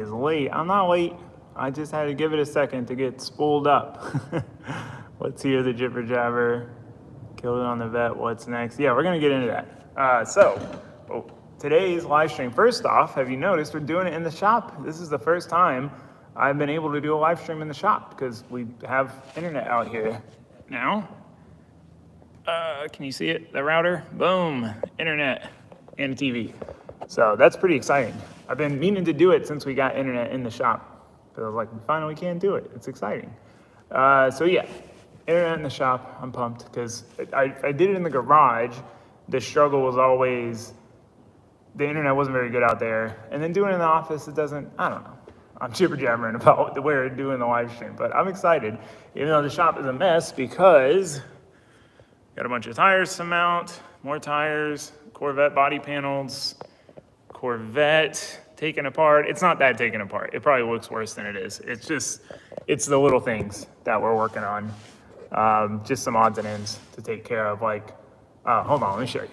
Is late. I'm not late. I just had to give it a second to get spooled up. Let's hear the jibber jabber. Killed it on the vet. What's next? Yeah, we're gonna get into that. Today's live stream. First off, have you noticed we're doing it in the shop? This is the first time I've been able to do a live stream in the shop because we have internet out here now. Can you see it? The router? Boom. Internet and a TV. So that's pretty exciting. I've been meaning to do it since we got internet in the shop. Because I was like, we finally can do it. It's exciting. So yeah, internet in the shop. I'm pumped because I did it in the garage. The struggle was always the internet wasn't very good out there. And then doing it in the office, it doesn't, I don't know. I'm jibber jabbering about the way we're doing the live stream, but I'm excited. Even though the shop is a mess because got a bunch of tires to mount, more tires, Corvette body panels, Corvette taken apart. It's not that taken apart. It probably looks worse than it is. It's the little things that we're working on. Just some odds and ends to take care of. Like, hold on, let me show you.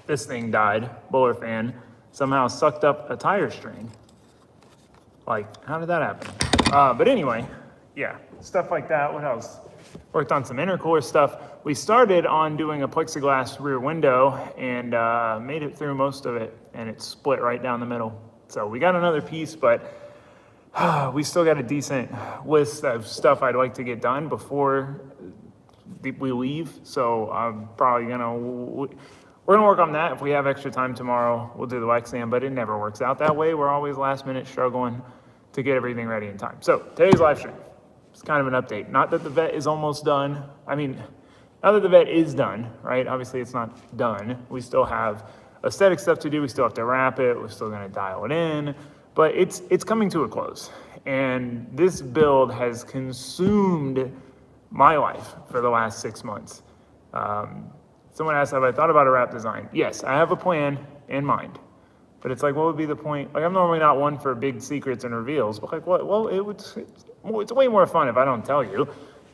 This thing died, Bowler fan, somehow sucked up a tire string. Like, how did that happen? But anyway, yeah, stuff like that. What else? Worked on some intercooler stuff. We started on doing a plexiglass rear window and made it through most of it, and it split right down the middle. So we got another piece, but we still got a decent list of stuff I'd like to get done before we leave. So I'm probably we're gonna work on that. If we have extra time tomorrow, we'll do the wax stand, but it never works out that way. We're always last minute struggling to get everything ready in time. So today's live stream. It's kind of an update. Not that the vet is almost done. I mean, now that the vet is done, right? Obviously it's not done. We still have aesthetic stuff to do. We still have to wrap it. We're still gonna dial it in, but it's coming to a close. And this build has consumed my life for the last 6 months. Someone asked, have I thought about a wrap design? Yes, I have a plan in mind. But it's like, what would be the point? Like, I'm normally not one for big secrets and reveals, but like, what? Well, it's way more fun if I don't tell you,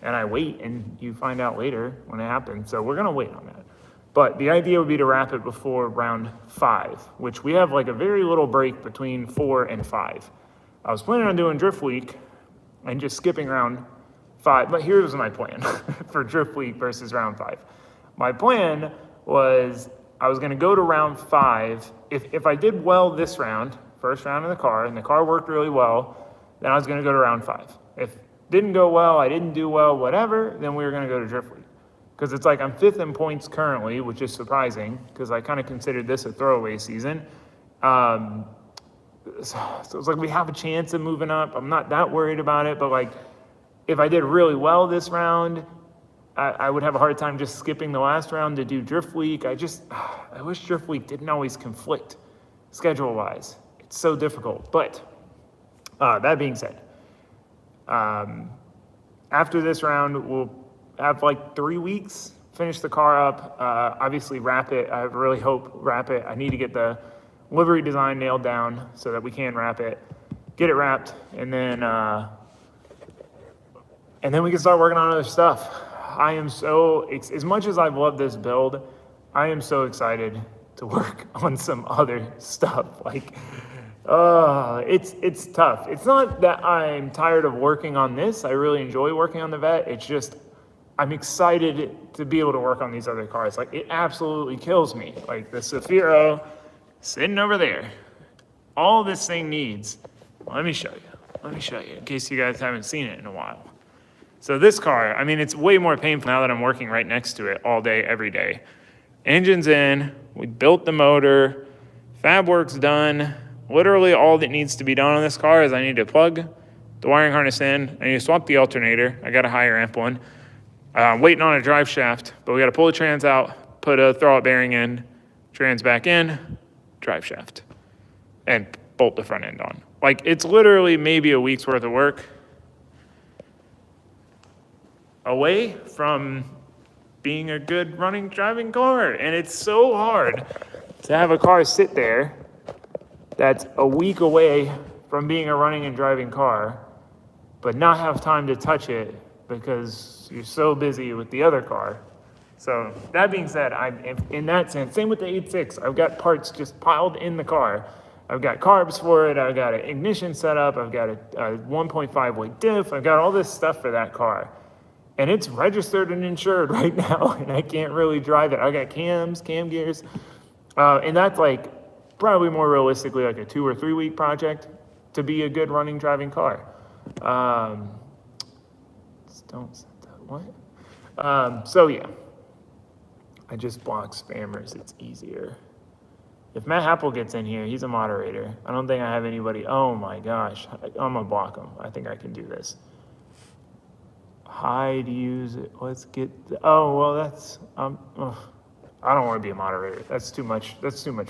and I wait, and you find out later when it happens. So we're gonna wait on that. But the idea would be to wrap it before round 5, which we have like a very little break between 4 and 5. I was planning on doing Drift Week and just skipping round 5, but here's my plan for Drift Week versus round 5. My plan was I was gonna go to round 5. If I did well this round, first round in the car, and the car worked really well, then I was gonna go to round 5. If didn't go well, I didn't do well, whatever, then we were gonna go to Drift Week. Because it's like I'm 5th in points currently, which is surprising, because I kind of considered this a throwaway season. So it's like we have a chance of moving up. I'm not that worried about it, but like if I did really well this round, I would have a hard time just skipping the last round to do Drift Week. I wish Drift Week didn't always conflict schedule-wise. It's so difficult. But that being said, after this round, we'll have like 3 weeks, finish the car up, obviously wrap it. I really hope wrap it. I need to get the livery design nailed down so that we can wrap it, get it wrapped, and then we can start working on other stuff. I am so, as much as I've loved this build, I am so excited to work on some other stuff. Like, it's tough. It's not that I'm tired of working on this. I really enjoy working on the vet. It's just, I'm excited to be able to work on these other cars. Like, it absolutely kills me. Like, the Safiro sitting over there. All this thing needs, let me show you in case you guys haven't seen it in a while. So this car, I mean, it's way more painful now that I'm working right next to it all day, every day. Engine's in, we built the motor, fab work's done. Literally all that needs to be done on this car is I need to plug the wiring harness in, I need to swap the alternator, I got a higher amp one. Waiting on a drive shaft, but we gotta pull the trans out, put a throwout bearing in, trans back in, drive shaft, and bolt the front end on. Like, it's literally maybe a week's worth of work away from being a good running, driving car. And it's so hard to have a car sit there that's a week away from being a running and driving car, but not have time to touch it because you're so busy with the other car. So that being said, in that sense, same with the 8.6. I've got parts just piled in the car. I've got carbs for it. I've got an ignition setup. I've got a 1.5 weight diff. I've got all this stuff for that car. And it's registered and insured right now, and I can't really drive it. I got cam gears. And that's like probably more realistically like a 2 or 3 week project to be a good running, driving car. Don't say that, what? So yeah, I just block spammers, it's easier. If Matt Happel gets in here, he's a moderator. I don't think I have anybody, oh my gosh, I'm gonna block him. I think I can do this. Hide, use it, let's get, oh, well that's, I don't wanna be a moderator. That's too much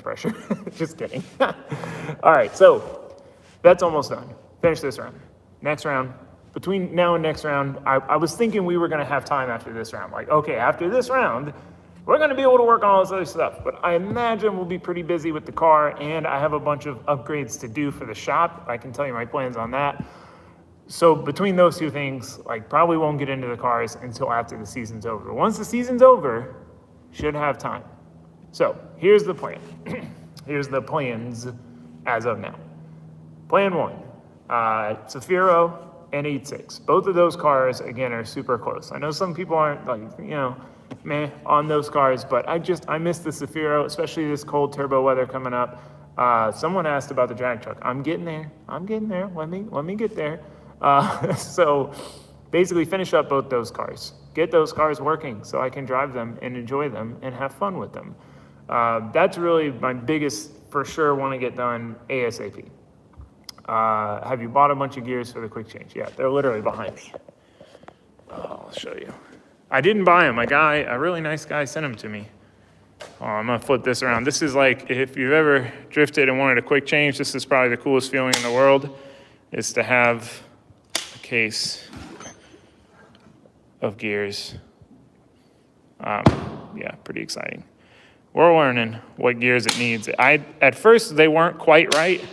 pressure. Just kidding. All right, so that's almost done. Finish this round. Next round, between now and next round, I was thinking we were gonna have time after this round. Like, okay, after this round, we're gonna be able to work on all this other stuff. But I imagine we'll be pretty busy with the car, and I have a bunch of upgrades to do for the shop. I can tell you my plans on that. So between those two things, like probably won't get into the cars until after the season's over. Once the season's over, should have time. So here's the plan. Here's the plans as of now. Plan 1, Zafiro and 8.6. Both of those cars, again, are super close. I know some people aren't like, meh on those cars, but I miss the Zafiro, especially this cold turbo weather coming up. Someone asked about the drag truck. I'm getting there. Let me get there. So basically finish up both those cars. Get those cars working so I can drive them and enjoy them and have fun with them. That's really my biggest, for sure, want to get done ASAP. Have you bought a bunch of gears for the quick change? Yeah, they're literally behind me. I'll show you. I didn't buy them. A really nice guy sent them to me. Oh, I'm gonna flip this around. This is like, if you've ever drifted and wanted a quick change, this is probably the coolest feeling in the world, is to have a case of gears. Yeah, pretty exciting. We're learning what gears it needs. At first, they weren't quite right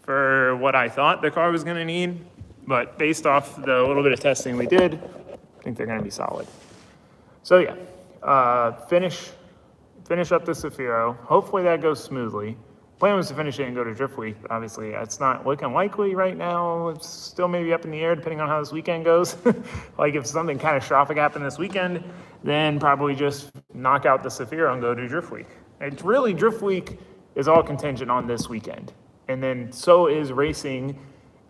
for what I thought the car was gonna need, but based off the little bit of testing we did, I think they're gonna be solid. So yeah, finish up the Zafiro. Hopefully that goes smoothly. Plan was to finish it and go to Drift Week. Obviously, it's not looking likely right now. It's still maybe up in the air depending on how this weekend goes. Like if something catastrophic happened this weekend, then probably just knock out the Zafiro and go to Drift Week. It's really, Drift Week is all contingent on this weekend. And then so is racing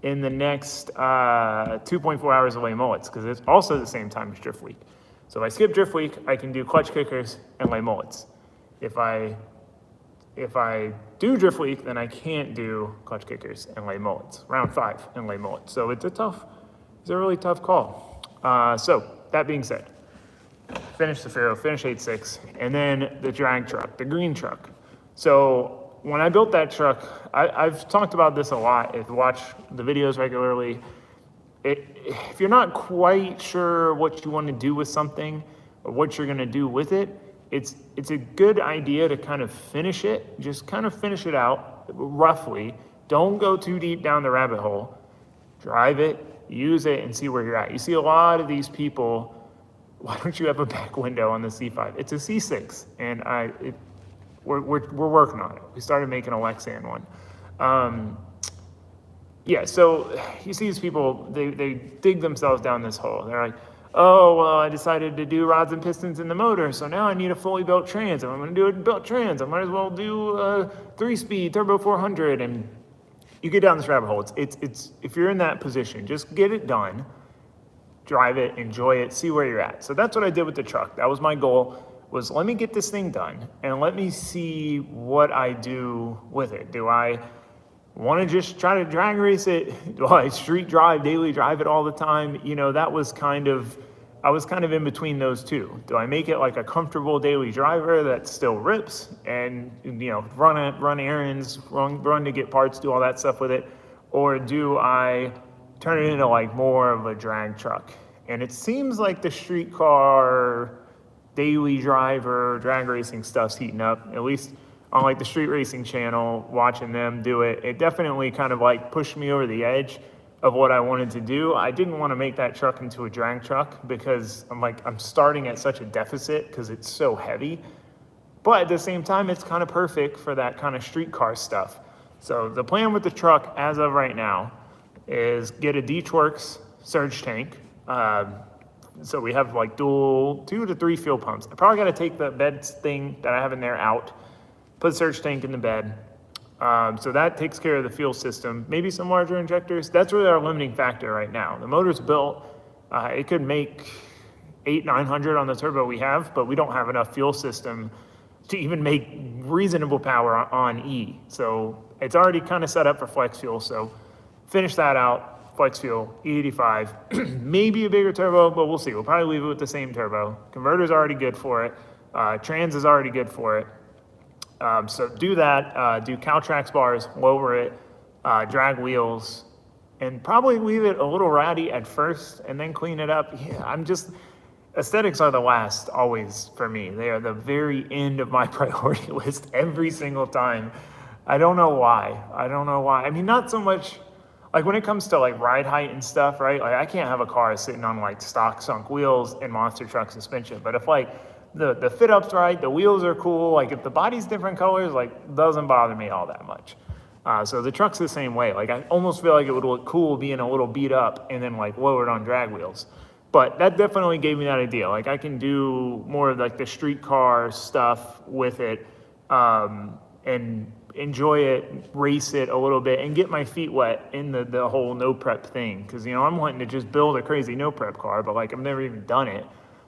in the next 2.4 hours away mullets, because it's also the same time as Drift Week. So if I skip Drift Week, I can do clutch kickers and lay mullets. If I do Drift Week, then I can't do clutch kickers and lay mullets. Round 5 and lay mullets. So it's a really tough call. So that being said, finish the Zafiro, finish 8.6, and then the drag truck, the green truck. So when I built that truck, I've talked about this a lot. If you watch the videos regularly, if you're not quite sure what you want to do with something or what you're going to do with it, it's a good idea to kind of finish it. Just kind of finish it out roughly. Don't go too deep down the rabbit hole. Drive it, use it, and see where you're at. You see a lot of these people, why don't you have a back window on the C5? It's a C6, and we're working on it. We started making a Lexan one. Yeah, so you see these people, they dig themselves down this hole. They're like, oh, well, I decided to do rods and pistons in the motor, so now I need a fully built trans. If I'm gonna do a built trans, I might as well do a 3-speed turbo 400, and you get down this rabbit hole. It's if you're in that position, just get it done, drive it, enjoy it, see where you're at. So that's what I did with the truck. That was my goal, was let me get this thing done, and let me see what I do with it. Do I want to just try to drag race it? Do I street drive, daily drive it all the time? That was I was kind of in between those two. Do I make it like a comfortable daily driver that still rips and, run errands, run to get parts, do all that stuff with it? Or do I turn it into like more of a drag truck? And it seems like the street car, daily driver, drag racing stuff's heating up, at least on like the street racing channel, watching them do it. It definitely kind of like pushed me over the edge of what I wanted to do. I didn't want to make that truck into a drag truck because I'm starting at such a deficit because it's so heavy. But at the same time, it's kind of perfect for that kind of street car stuff. So the plan with the truck as of right now is get a Deechworks surge tank. So we have like 2 to 3 fuel pumps. I probably got to take the bed thing that I have in there out, put a surge tank in the bed. So that takes care of the fuel system. Maybe some larger injectors. That's really our limiting factor right now. The motor's built. It could make 800-900 on the turbo we have, but we don't have enough fuel system to even make reasonable power on E. So it's already kind of set up for flex fuel. So finish that out, flex fuel, E85, maybe a bigger turbo, but we'll see. We'll probably leave it with the same turbo. Converter's already good for it. Trans is already good for it. So do that, do Caltrax bars, lower it, drag wheels, and probably leave it a little ratty at first and then clean it up. Yeah, aesthetics are the last always for me. They are the very end of my priority list every single time. I don't know why. I mean, not so much, like when it comes to like ride height and stuff, right? Like I can't have a car sitting on like stock sunk wheels and monster truck suspension. But if like the fit up's right, the wheels are cool, like if the body's different colors, like doesn't bother me all that much. So the truck's the same way. Like I almost feel like it would look cool being a little beat up and then like lowered on drag wheels. But that definitely gave me that idea. Like I can do more of like the street car stuff with it, and enjoy it, race it a little bit, and get my feet wet in the whole no prep thing. Because I'm wanting to just build a crazy no prep car, but like I've never even done it.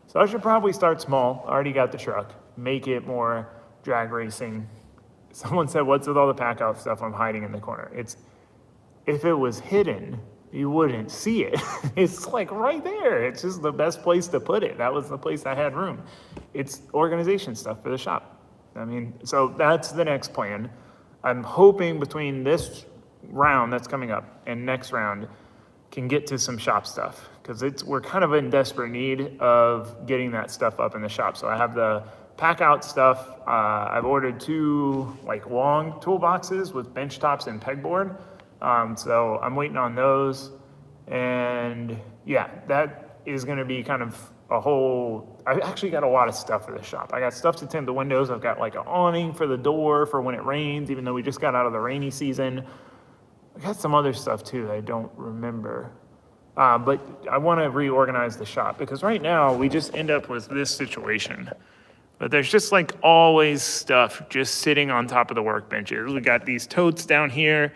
So I should probably start small. I already got the truck. Make it more drag racing. Someone said, "What's with all the pack out stuff I'm hiding in the corner?" If it was hidden, you wouldn't see it. It's like right there. It's just the best place to put it. That was the place I had room. It's organization stuff for the shop. I mean, so that's the next plan. I'm hoping between this round that's coming up and next round can get to some shop stuff because we're kind of in desperate need of getting that stuff up in the shop. So I have the pack out stuff. I've ordered 2 like long toolboxes with bench tops and pegboard. So I'm waiting on those, and yeah, that is going to be kind of a whole, I actually got a lot of stuff for the shop. I got stuff to tint the windows. I've got like an awning for the door for when it rains, even though we just got out of the rainy season. I got some other stuff too that I don't remember. But I want to reorganize the shop because right now we just end up with this situation. But there's just like always stuff just sitting on top of the workbenches. We got these totes down here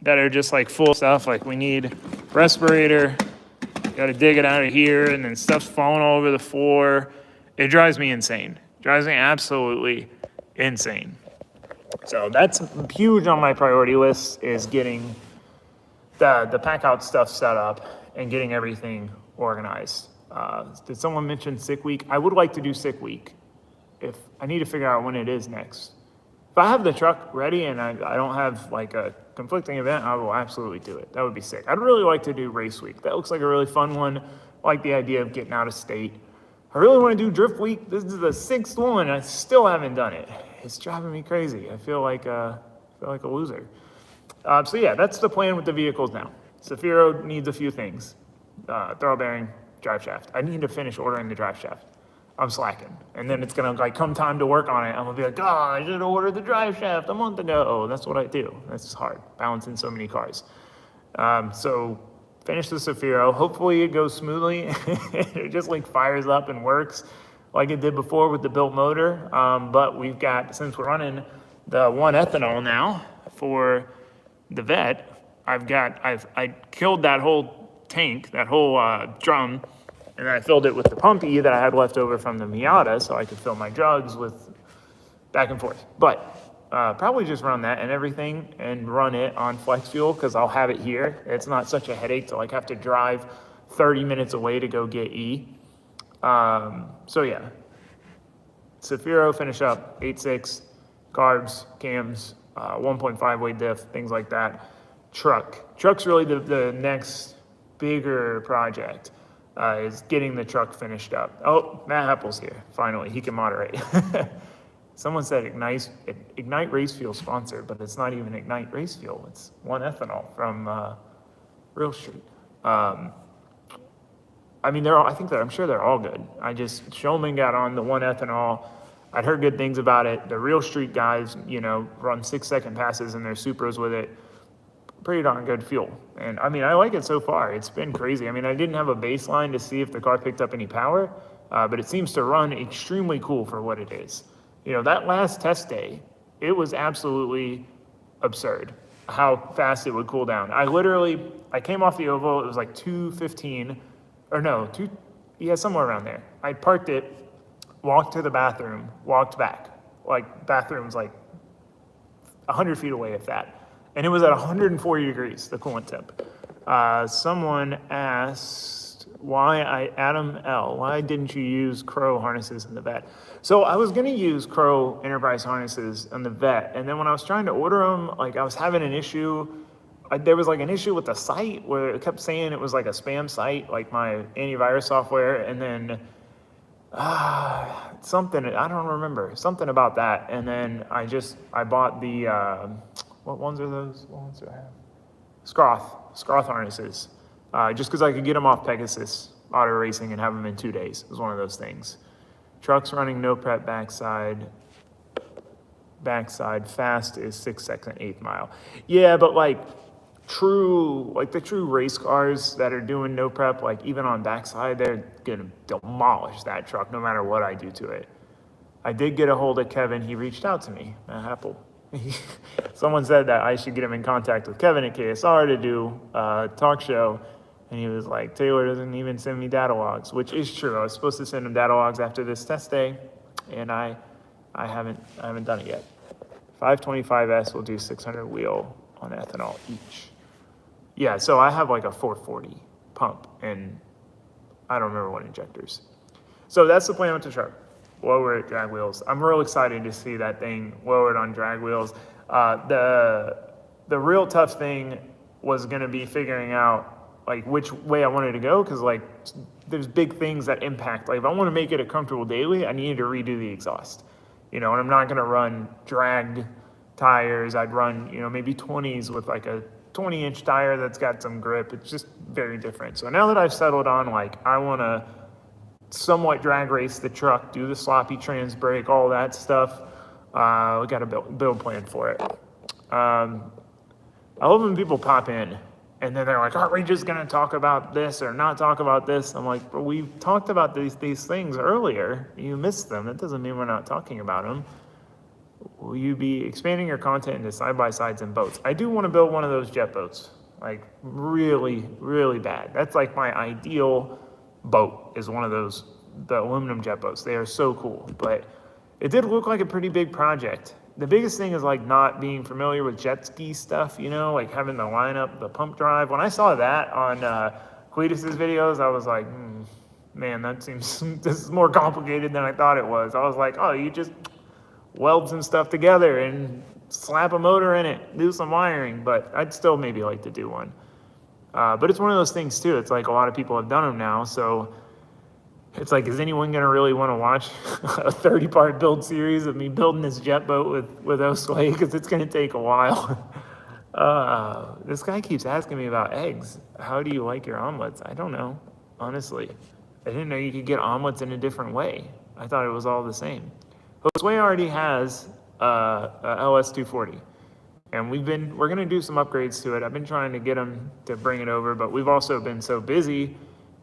that are just like full stuff. Like we need respirator, got to dig it out of here, and then stuff's falling all over the floor. It drives me insane. Drives me absolutely insane. So that's huge on my priority list, is getting the pack out stuff set up and getting everything organized. Did someone mention sick week? I would like to do sick week. If I need to figure out when it is next. If I have the truck ready and I don't have like a conflicting event, I will absolutely do it. That would be sick. I'd really like to do race week. That looks like a really fun one. I like the idea of getting out of state. I really want to do drift week. This is the 6th one, and I still haven't done it. It's driving me crazy. I feel like a loser. So yeah, that's the plan with the vehicles now. Zafiro needs a few things. Throttle bearing, drive shaft. I need to finish ordering the drive shaft. I'm slacking. And then it's gonna like come time to work on it. I'm gonna be like, I should have ordered the drive shaft a month ago. That's what I do. That's hard, balancing so many cars. So finish the Zafiro. Hopefully it goes smoothly. It just like fires up and works like it did before with the built motor. But we've got, since we're running the 1 ethanol now for the Vette, I killed that whole tank, that whole drum, and I filled it with the pumpy that I had left over from the Miata so I could fill my jugs with back and forth. But probably just run that and everything and run it on flex fuel because I'll have it here. It's not such a headache to like have to drive 30 minutes away to go get E. So yeah, Zafiro finish up 8.6, carbs, cams, 1.5 weight diff, things like that. Truck's really the next bigger project. Is getting the truck finished up. Oh, Matt Apple's here. Finally, he can moderate. Someone said Ignite Race Fuel sponsored, but it's not even Ignite Race Fuel. It's 1 ethanol from Real Street. I mean, I'm sure they're all good. Showman got on the 1 ethanol. I'd heard good things about it. The Real Street guys, run 6-second passes in their Supras with it. Pretty darn good fuel. And I mean, I like it so far. It's been crazy. I mean, I didn't have a baseline to see if the car picked up any power, but it seems to run extremely cool for what it is. That last test day, it was absolutely absurd how fast it would cool down. I came off the oval, it was like 2:15, or no, somewhere around there. I parked it, walked to the bathroom, walked back. Like, bathroom's like 100 feet away, if that. And it was at 140 degrees, the coolant temp. Someone asked, Adam L., why didn't you use Crow harnesses in the Vet? So I was going to use Crow Enterprise harnesses on the Vet, and then when I was trying to order them, like, I was having an issue. There was like an issue with the site where it kept saying it was like a spam site, like my antivirus software, and then something, I don't remember, something about that. And then I bought the, what ones are those? What ones do I have? Scroth harnesses, just because I could get them off Pegasus Auto Racing and have them in 2 days. It was one of those things. Trucks running no prep backside fast is 6 second 8th mile. Yeah, but like the true race cars that are doing no prep, like even on backside, they're gonna demolish that truck no matter what I do to it. I did get a hold of Kevin. He reached out to me, Apple. Someone said that I should get him in contact with Kevin at KSR to do a talk show. And he was like, Taylor doesn't even send me data logs, which is true. I was supposed to send him data logs after this test day, and I haven't done it yet. 525S will do 600 wheel on ethanol each. Yeah, so I have like a 440 pump, and I don't remember what injectors. So that's the plan with the truck. Lower it, drag wheels. I'm real excited to see that thing lowered on drag wheels. The real tough thing was going to be figuring out like which way I wanted to go, because like there's big things that impact. Like if I want to make it a comfortable daily, I needed to redo the exhaust. And I'm not going to run dragged tires. I'd run maybe 20s with like a 20-inch tire that's got some grip. It's just very different. So now that I've settled on, like, I want to somewhat drag race the truck, do the sloppy trans brake, all that stuff, we got a build plan for it. I love when people pop in and then they're like, aren't we just going to talk about this or not talk about this? I'm like, well, we've talked about these things earlier. You missed them. That doesn't mean we're not talking about them. Will you be expanding your content into side-by-sides and boats? I do want to build one of those jet boats, like really, really bad. That's like my ideal boat, is one of those, the aluminum jet boats. They are so cool, but it did look like a pretty big project. The biggest thing is like not being familiar with jet ski stuff, like having the lineup, the pump drive. When I saw that on Cletus's videos, I was like, man, this is more complicated than I thought it was. I was like, oh, you just weld some stuff together and slap a motor in it, do some wiring, but I'd still maybe like to do one. But it's one of those things too. It's like a lot of people have done them now, so it's like, is anyone going to really want to watch a 30-part build series of me building this jet boat with Osway? Because it's going to take a while. This guy keeps asking me about eggs. How do you like your omelets? I don't know, honestly. I didn't know you could get omelets in a different way. I thought it was all the same. Osway already has a LS240. And we're going to do some upgrades to it. I've been trying to get him to bring it over, but we've also been so busy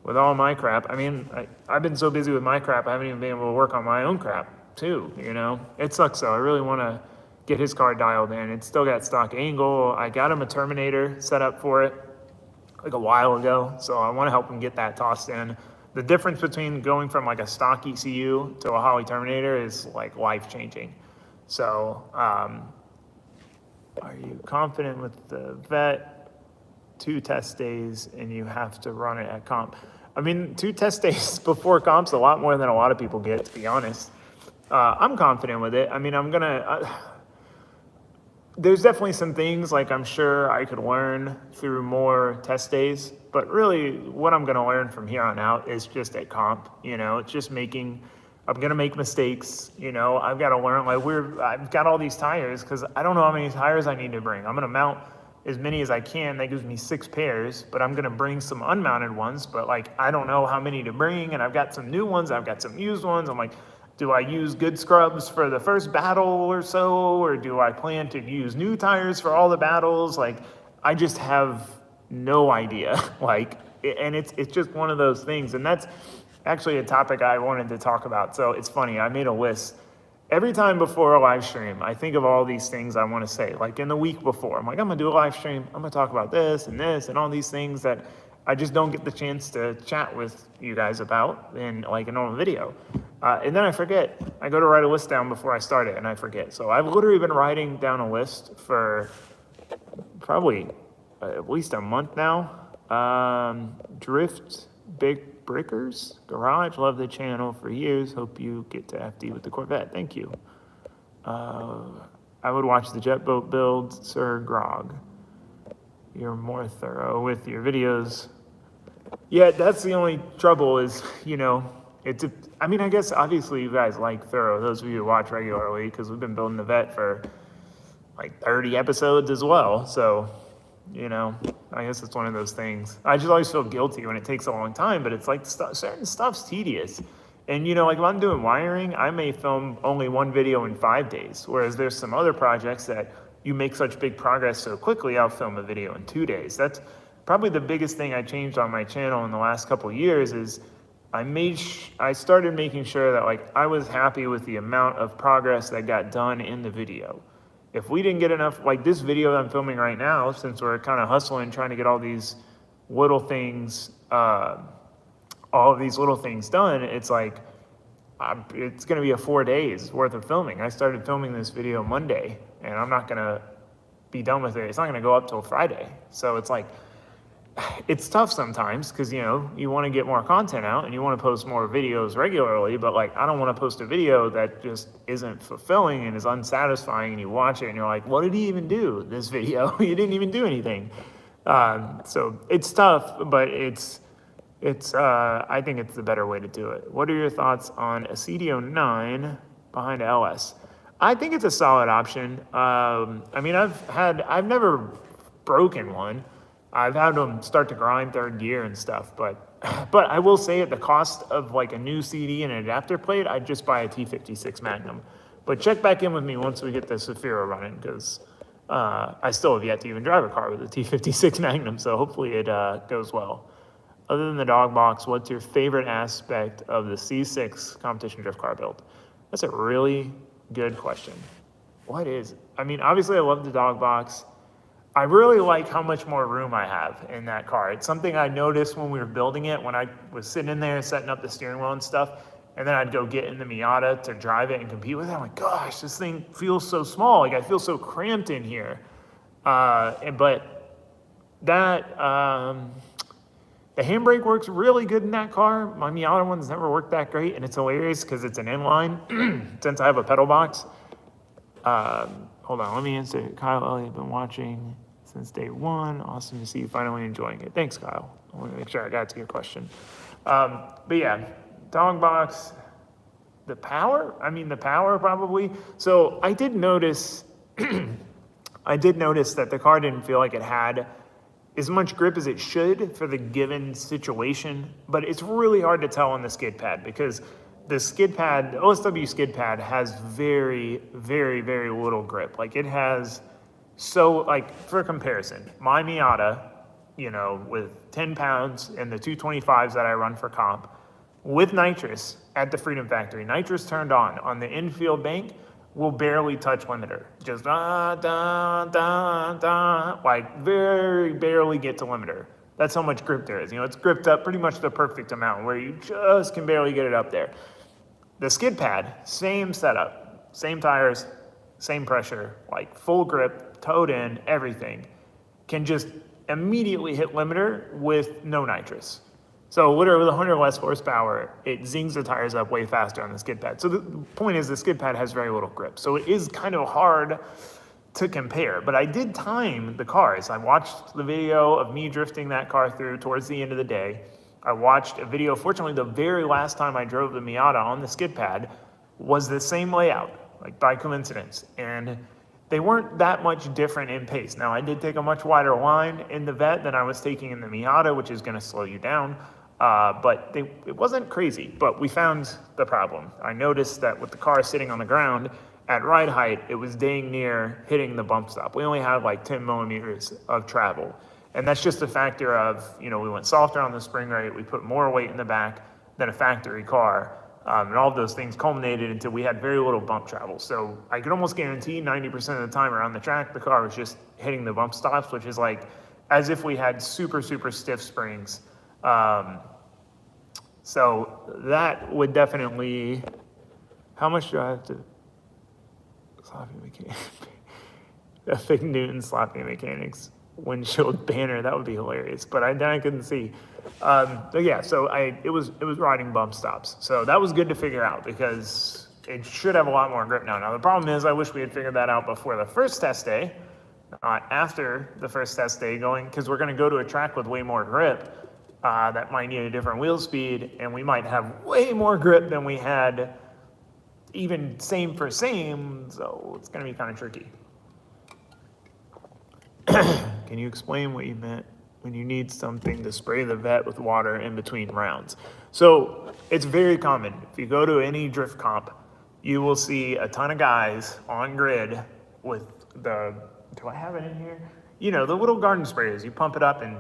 with all my crap. I mean, I've been so busy with my crap, I haven't even been able to work on my own crap, too, It sucks, though. I really want to get his car dialed in. It's still got stock angle. I got him a Terminator set up for it like a while ago, so I want to help him get that tossed in. The difference between going from like a stock ECU to a Holley Terminator is like life-changing. So, are you confident with the Vet? 2 test days and you have to run it at comp. I mean, 2 test days before comp's a lot more than a lot of people get, to be honest. I'm confident with it. I mean, there's definitely some things like I'm sure I could learn through more test days, but really what I'm going to learn from here on out is just at comp. It's just I'm going to make mistakes. I've got to learn, I've got all these tires because I don't know how many tires I need to bring. I'm going to mount as many as I can. That gives me 6 pairs, but I'm gonna bring some unmounted ones, but like, I don't know how many to bring, and I've got some new ones, I've got some used ones. I'm like, do I use good scrubs for the first battle or so, or do I plan to use new tires for all the battles? Like, I just have no idea. Like, and it's just one of those things, and that's actually a topic I wanted to talk about. So it's funny, I made a list. Every time before a live stream, I think of all these things I want to say. Like in the week before, I'm like, I'm gonna do a live stream, I'm gonna talk about this and all these things that I just don't get the chance to chat with you guys about in like a normal video. And then I forget. I go to write a list down before I start it and I forget. So I've literally been writing down a list for probably at least a month now. Drift Big Brickers Garage, love the channel for years. Hope you get to FD with the Corvette. Thank you. I would watch the jet boat build, Sir Grog. You're more thorough with your videos. Yeah, that's the only trouble is, you know, I mean, I guess obviously you guys like thorough, those of you who watch regularly, because we've been building the vet for like 30 episodes as well. So, you know, I guess it's one of those things. I just always feel guilty when it takes a long time, but it's like certain stuff's tedious. And, you know, like if I'm doing wiring, I may film only one video in 5 days, whereas there's some other projects that you make such big progress so quickly, I'll film a video in 2 days. That's probably the biggest thing I changed on my channel in the last couple of years is I started making sure that like I was happy with the amount of progress that got done in the video. If we didn't get enough, like this video I'm filming right now, since we're kind of hustling, trying to get all these little things, all of these little things done, it's like, it's going to be a 4 days worth of filming. I started filming this video Monday, and I'm not going to be done with it. It's not going to go up till Friday. So it's like, it's tough sometimes because, you know, you want to get more content out and you want to post more videos regularly, but like, I don't want to post a video that just isn't fulfilling and is unsatisfying, and you watch it and you're like, what did he even do this video? You didn't even do anything. So it's tough, but I think it's the better way to do it. What are your thoughts on a CDO9 behind a LS? I think it's a solid option. I mean, I've never broken one. I've had them start to grind third gear and stuff, but I will say at the cost of like a new CD and an adapter plate, I'd just buy a T56 Magnum. But check back in with me once we get the Saphira running, because I still have yet to even drive a car with a T56 Magnum, so hopefully it goes well. Other than the dog box, what's your favorite aspect of the C6 competition drift car build? That's a really good question. What is? I mean, obviously I love the dog box. I really like how much more room I have in that car. It's something I noticed when we were building it, when I was sitting in there setting up the steering wheel and stuff, and then I'd go get in the Miata to drive it and compete with it. I'm like, gosh, this thing feels so small. Like I feel so cramped in here. But that, the handbrake works really good in that car. My Miata one's never worked that great, and it's hilarious because it's an inline since I have a pedal box. Hold on, let me answer. Kyle Elliott, been watching since day one. Awesome to see you finally enjoying it. Thanks, Kyle. I want to make sure I got to your question. But yeah, dog box, the power probably. So I did notice, that the car didn't feel like it had as much grip as it should for the given situation, but it's really hard to tell on the skid pad because the skid pad, the OSW skid pad has very, very, very little grip. Like it has, so like for comparison, my Miata, you know, with 10 pounds and the 225s that I run for comp, with nitrous at the Freedom Factory, nitrous turned on the infield bank, will barely touch limiter. Just like very barely get to limiter. That's how much grip there is. You know, it's gripped up pretty much the perfect amount where you just can barely get it up there. The skid pad, same setup, same tires, same pressure, like full grip, towed in, everything, can just immediately hit limiter with no nitrous. So literally with 100 less horsepower, it zings the tires up way faster on the skid pad. So the point is the skid pad has very little grip. So it is kind of hard to compare, but I did time the cars. I watched the video of me drifting that car through towards the end of the day. I watched a video, fortunately the very last time I drove the Miata on the skid pad was the same layout, like by coincidence. And they weren't that much different in pace. Now, I did take a much wider line in the Vet than I was taking in the Miata, which is going to slow you down. But it wasn't crazy, but we found the problem. I noticed that with the car sitting on the ground at ride height, it was dang near hitting the bump stop. We only had like 10 millimeters of travel. And that's just a factor of, we went softer on the spring rate, we put more weight in the back than a factory car. And all of those things culminated until we had very little bump travel. So I could almost guarantee 90% of the time around the track, the car was just hitting the bump stops, which is like as if we had super, super stiff springs. So that would definitely, how much do I have to, sloppy mechanics, Fig Newton sloppy mechanics windshield banner, that would be hilarious, but I couldn't see. But yeah, so it was riding bump stops. So that was good to figure out because it should have a lot more grip now. Now the problem is I wish we had figured that out before the first test day, not after the first test day because we're gonna go to a track with way more grip. That might need a different wheel speed, and we might have way more grip than we had even same for same, so it's going to be kind of tricky. Can you explain what you meant when you need something to spray the Vet with water in between rounds? So it's very common. If you go to any drift comp, you will see a ton of guys on grid with do I have it in here? The little garden sprayers. You pump it up and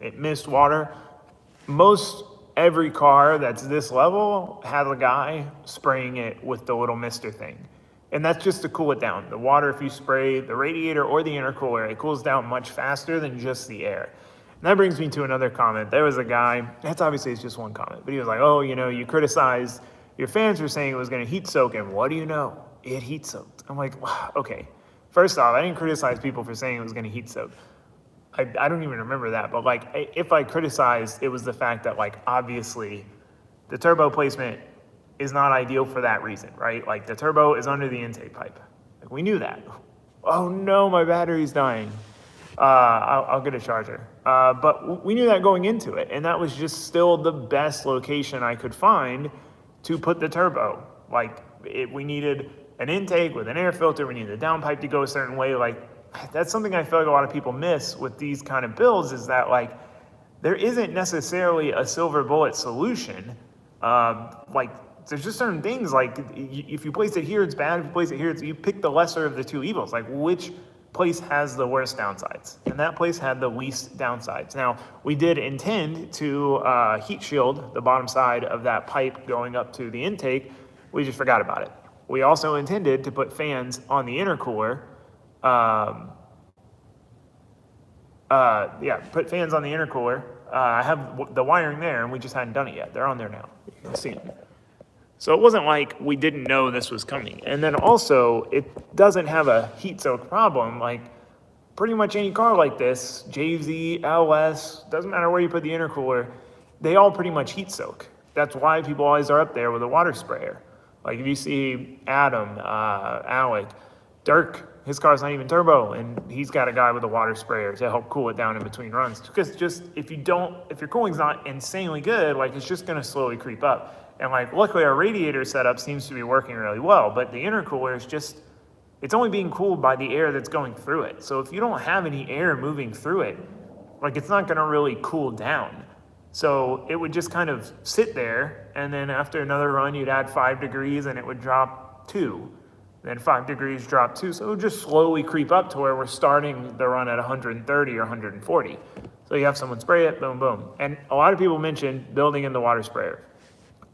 it mist water. Most every car that's this level has a guy spraying it with the little mister thing. And that's just to cool it down. The water, if you spray the radiator or the intercooler, it cools down much faster than just the air. And that brings me to another comment. There was a guy, it's just one comment, but he was like, oh, you criticized, your fans were saying it was gonna heat soak, and what do you know? It heat soaked. I'm like, wow, okay. First off, I didn't criticize people for saying it was gonna heat soak. I don't even remember that, but like, if I criticized, it was the fact that like, obviously, the turbo placement is not ideal for that reason, right? Like the turbo is under the intake pipe. Like we knew that. Oh no, my battery's dying. I'll get a charger. But we knew that going into it, and that was just still the best location I could find to put the turbo. Like we needed an intake with an air filter, we needed the downpipe to go a certain way. Like that's something I feel like a lot of people miss with these kind of builds is that like there isn't necessarily a silver bullet solution. Like there's just certain things like if you place it here, it's bad. If you place it here, you pick the lesser of the two evils. Like which place has the worst downsides? And that place had the least downsides. Now, we did intend to heat shield the bottom side of that pipe going up to the intake. We just forgot about it. We also intended to put fans on the intercooler. Put fans on the intercooler. I have the wiring there, and we just hadn't done it yet. They're on there now. You can see them. So it wasn't like we didn't know this was coming. And then also, it doesn't have a heat soak problem. Like pretty much any car like this, JZ, LS, doesn't matter where you put the intercooler, they all pretty much heat soak. That's why people always are up there with a water sprayer. Like if you see Adam, Alec, Dirk, his car's not even turbo, and he's got a guy with a water sprayer to help cool it down in between runs. Because just if your cooling's not insanely good, like it's just gonna slowly creep up. And like, luckily our radiator setup seems to be working really well, but the intercooler is just, it's only being cooled by the air that's going through it. So if you don't have any air moving through it, like it's not gonna really cool down. So it would just kind of sit there, and then after another run, you'd add 5 degrees and it would drop 2. Then 5 degrees drop 2. So it would just slowly creep up to where we're starting the run at 130 or 140. So you have someone spray it, boom, boom. And a lot of people mention building in the water sprayer.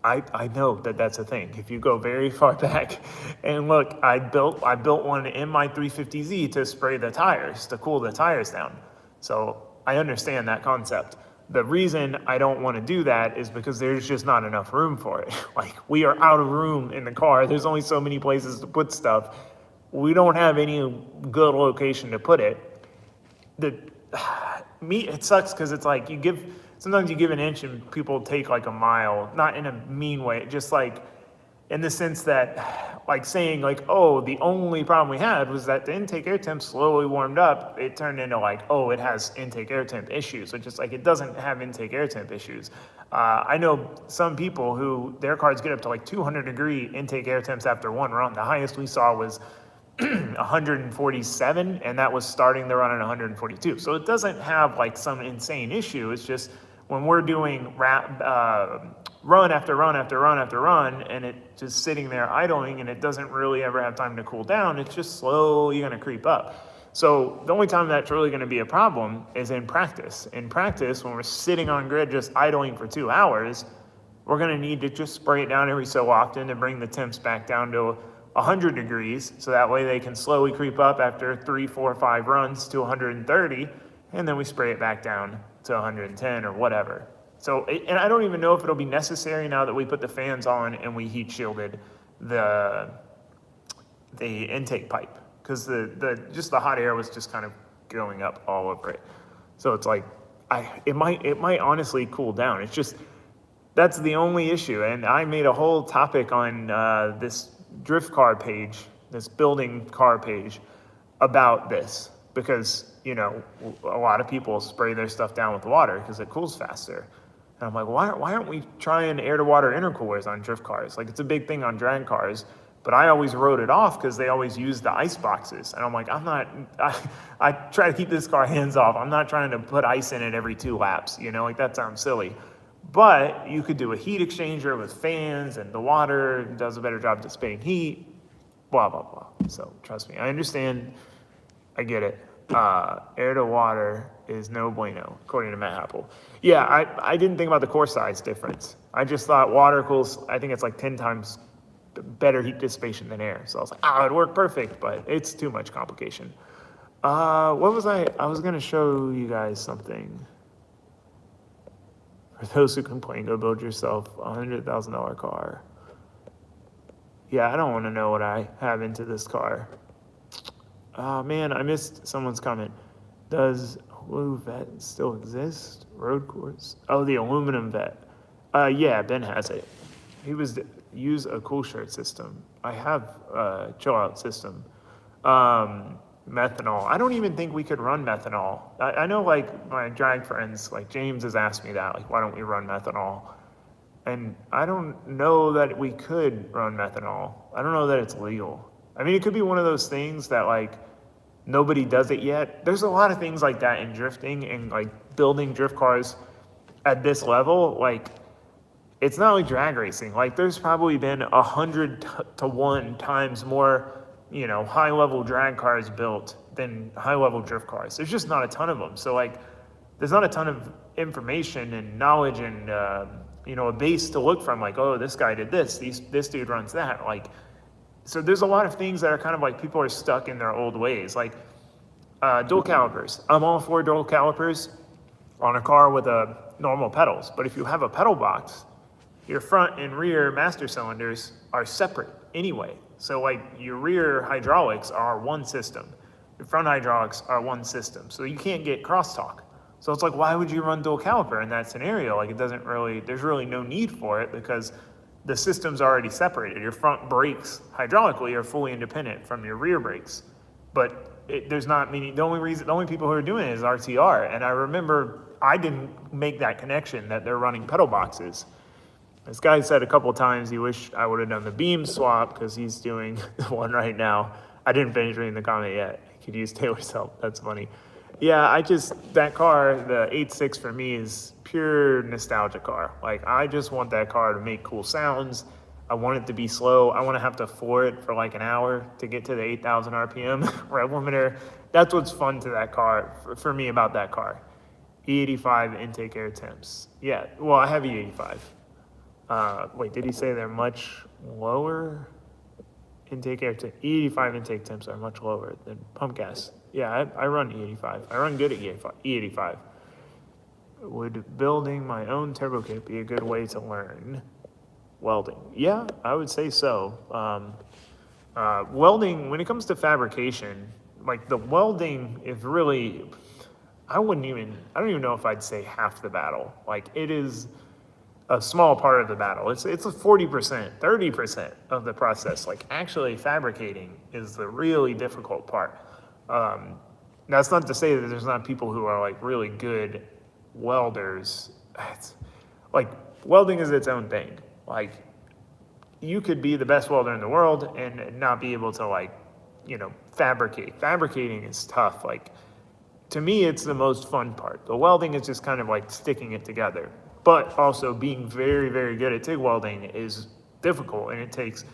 I know that that's a thing. If you go very far back and look, I built one in my 350Z to spray the tires, to cool the tires down. So I understand that concept. The reason I don't want to do that is because there's just not enough room for it. Like we are out of room in the car. There's only so many places to put stuff. We don't have any good location to put it. It sucks because it's like sometimes you give an inch and people take like a mile, not in a mean way, just like in the sense that like saying like, oh, the only problem we had was that the intake air temp slowly warmed up. It turned into like, oh, it has intake air temp issues, which is like, it doesn't have intake air temp issues. I know some people who their cars get up to like 200 degree intake air temps after one run. The highest we saw was 147, and that was starting the run at 142. So it doesn't have like some insane issue. It's just when we're doing run after run after run after run, and it just sitting there idling, and it doesn't really ever have time to cool down, it's just slowly going to creep up. So the only time that's really going to be a problem is in practice. In practice, when we're sitting on grid just idling for 2 hours, we're going to need to just spray it down every so often to bring the temps back down to 100 degrees, so that way they can slowly creep up after 3, 4, 5 runs to 130, and then we spray it back down to 110 or whatever. So, and I don't even know if it'll be necessary now that we put the fans on and we heat shielded the intake pipe, because just the hot air was just kind of going up all over it. So it's like, it might honestly cool down. It's just, that's the only issue. And I made a whole topic on this drift car page, this building car page, about this, because, you know, a lot of people spray their stuff down with water because it cools faster. And I'm like, why aren't we trying air to water intercoolers on drift cars? Like, it's a big thing on drag cars, but I always wrote it off because they always use the ice boxes. And I'm like, I try to keep this car hands off. I'm not trying to put ice in it every 2 laps, you know, like that sounds silly. But you could do a heat exchanger with fans, and the water does a better job dissipating heat, blah, blah, blah. So trust me, I understand. I get it. Air to water is no bueno, according to Matt Apple. Yeah, I didn't think about the core size difference. I just thought water cools, I think it's like 10 times better heat dissipation than air. So I was like, it'd work perfect, but it's too much complication. What was I was going to show you guys something. For those who complain, go build yourself a $100,000 car. Yeah, I don't want to know what I have into this car. Oh man, I missed someone's comment. Does blue vet still exist? Road course? Oh, the aluminum vet. Yeah, Ben has it. He was use a cool shirt system. I have a chill out system. Methanol. I don't even think we could run methanol. I know, like, my drag friends, like James has asked me that, like, why don't we run methanol? And I don't know that we could run methanol. I don't know that it's legal. I mean, it could be one of those things that, like, nobody does it yet. There's a lot of things like that in drifting and, like, building drift cars at this level. Like, it's not like drag racing. Like, there's probably been 100 to 1 times more, you know, high-level drag cars built than high-level drift cars. There's just not a ton of them. So, like, there's not a ton of information and knowledge and, you know, a base to look from, like, oh, this guy did this, this dude runs that. Like, so there's a lot of things that are kind of like people are stuck in their old ways. Like, dual calipers. I'm all for dual calipers on a car with normal pedals. But if you have a pedal box, your front and rear master cylinders are separate anyway. So, like, your rear hydraulics are one system. Your front hydraulics are one system. So you can't get crosstalk. So it's like, why would you run dual caliper in that scenario? Like, there's really no need for it because the system's already separated. Your front brakes hydraulically are fully independent from your rear brakes. But there's not many, the only people who are doing it is RTR. And I remember I didn't make that connection that they're running pedal boxes. This guy said a couple of times he wished I would have done the beam swap because he's doing the one right now. I didn't finish reading the comment yet. I could use Taylor's help. That's funny. Yeah, that car, the 8.6 for me is pure nostalgia car. Like, I just want that car to make cool sounds. I want it to be slow. I want to have to floor it for like an hour to get to the 8,000 RPM rev limiter. That's what's fun to that car, for me, about that car. E85 intake air temps. Yeah, well, I have E85. Wait, did he say they're much lower? Intake air temps. E85 intake temps are much lower than pump gas. Yeah, I run E85. I run good at E85. Would building my own turbo kit be a good way to learn welding? Yeah, I would say so. Welding, when it comes to fabrication, like, the welding is really, I don't even know if I'd say half the battle. Like, it is a small part of the battle. It's a 40%, 30% of the process. Like, actually fabricating is the really difficult part. That's not to say that there's not people who are, like, really good welders. It's, like, welding is its own thing. Like, you could be the best welder in the world and not be able to, like, Fabricating is tough. Like, to me, it's the most fun part. The welding is just kind of like sticking it together. But also being very, very good at TIG welding is difficult, and it takes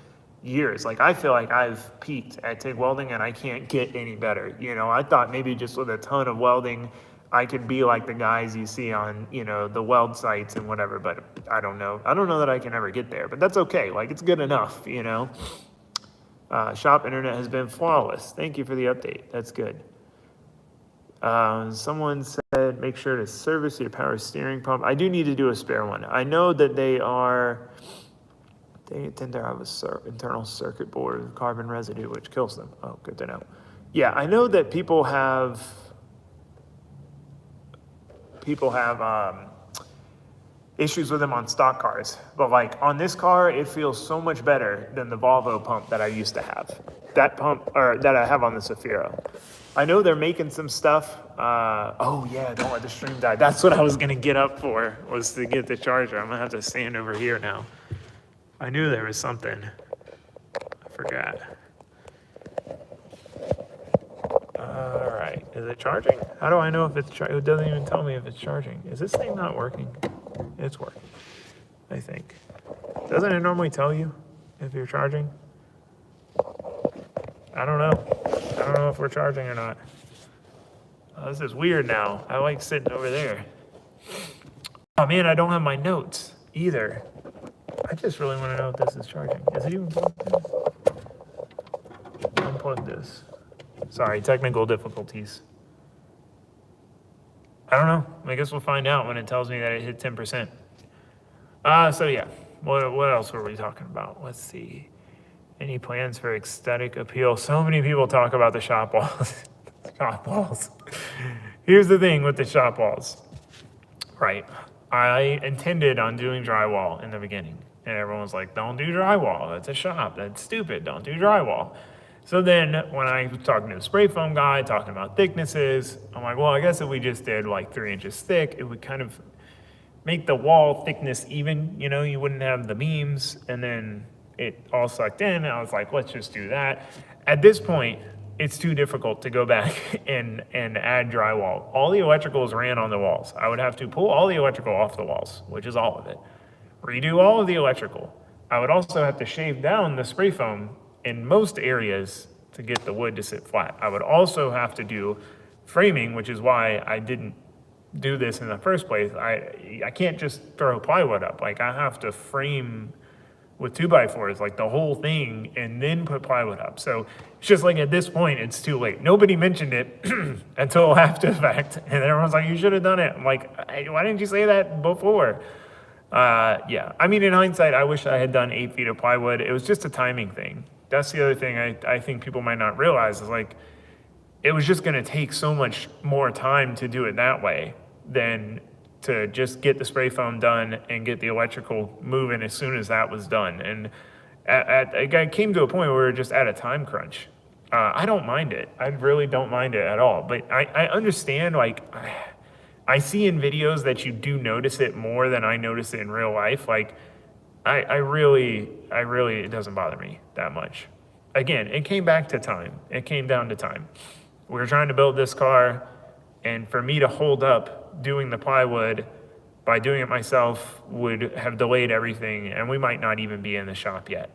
years. Like, I feel like I've peaked at TIG welding and I can't get any better. I thought maybe just with a ton of welding, I could be like the guys you see on, the weld sites and whatever, but I don't know. I don't know that I can ever get there, but that's okay. Like, it's good enough, Shop internet has been flawless. Thank you for the update. That's good. Someone said, make sure to service your power steering pump. I do need to do a spare one. I know that they tend to have a internal circuit board with carbon residue, which kills them. Oh, good to know. Yeah, I know that people have issues with them on stock cars, but like on this car, it feels so much better than the Volvo pump that I used to have. That pump, or that I have on the Zafira. I know they're making some stuff. Oh yeah, don't let the stream die. That's what I was gonna get up for, was to get the charger. I'm gonna have to stand over here now. I knew there was something. I forgot. All right, is it charging? How do I know if it's charging? It doesn't even tell me if it's charging. Is this thing not working? It's working, I think. Doesn't it normally tell you if you're charging? I don't know. I don't know if we're charging or not. Oh, this is weird now. I like sitting over there. Oh man, I don't have my notes either. I just really want to know if this is charging. Is it even plugged in? Unplug this. Sorry, technical difficulties. I don't know. I guess we'll find out when it tells me that it hit 10%. So yeah, what else were we talking about? Let's see. Any plans for aesthetic appeal? So many people talk about the shop walls. Shop walls. Here's the thing with the shop walls. Right. I intended on doing drywall in the beginning. And everyone was like, don't do drywall. That's a shop. That's stupid. Don't do drywall. So then when I was talking to the spray foam guy, talking about thicknesses, I'm like, well, I guess if we just did like 3 inches thick, it would kind of make the wall thickness even, you wouldn't have the beams, and then it all sucked in. And I was like, let's just do that. At this point, it's too difficult to go back and add drywall. All the electricals ran on the walls. I would have to pull all the electrical off the walls, which is all of it. Redo all of the electrical. I would also have to shave down the spray foam in most areas to get the wood to sit flat. I would also have to do framing, which is why I didn't do this in the first place. I can't just throw plywood up. Like, I have to frame with 2x4s, like the whole thing, and then put plywood up. So it's just like, at this point, it's too late. Nobody mentioned it until after the fact. And everyone's like, you should have done it. I'm like, why didn't you say that before? Yeah, I mean, in hindsight, I wish I had done 8 feet of plywood. It was just a timing thing. That's the other thing I think people might not realize, is like, it was just gonna take so much more time to do it that way than to just get the spray foam done and get the electrical moving as soon as that was done. And I came to a point where we were just at a time crunch. I don't mind it. I really don't mind it at all. But I understand, like, I see in videos that you do notice it more than I notice it in real life. Like, I really, it doesn't bother me that much. Again, it came back to time. It came down to time. We were trying to build this car, and for me to hold up doing the plywood by doing it myself would have delayed everything, and we might not even be in the shop yet.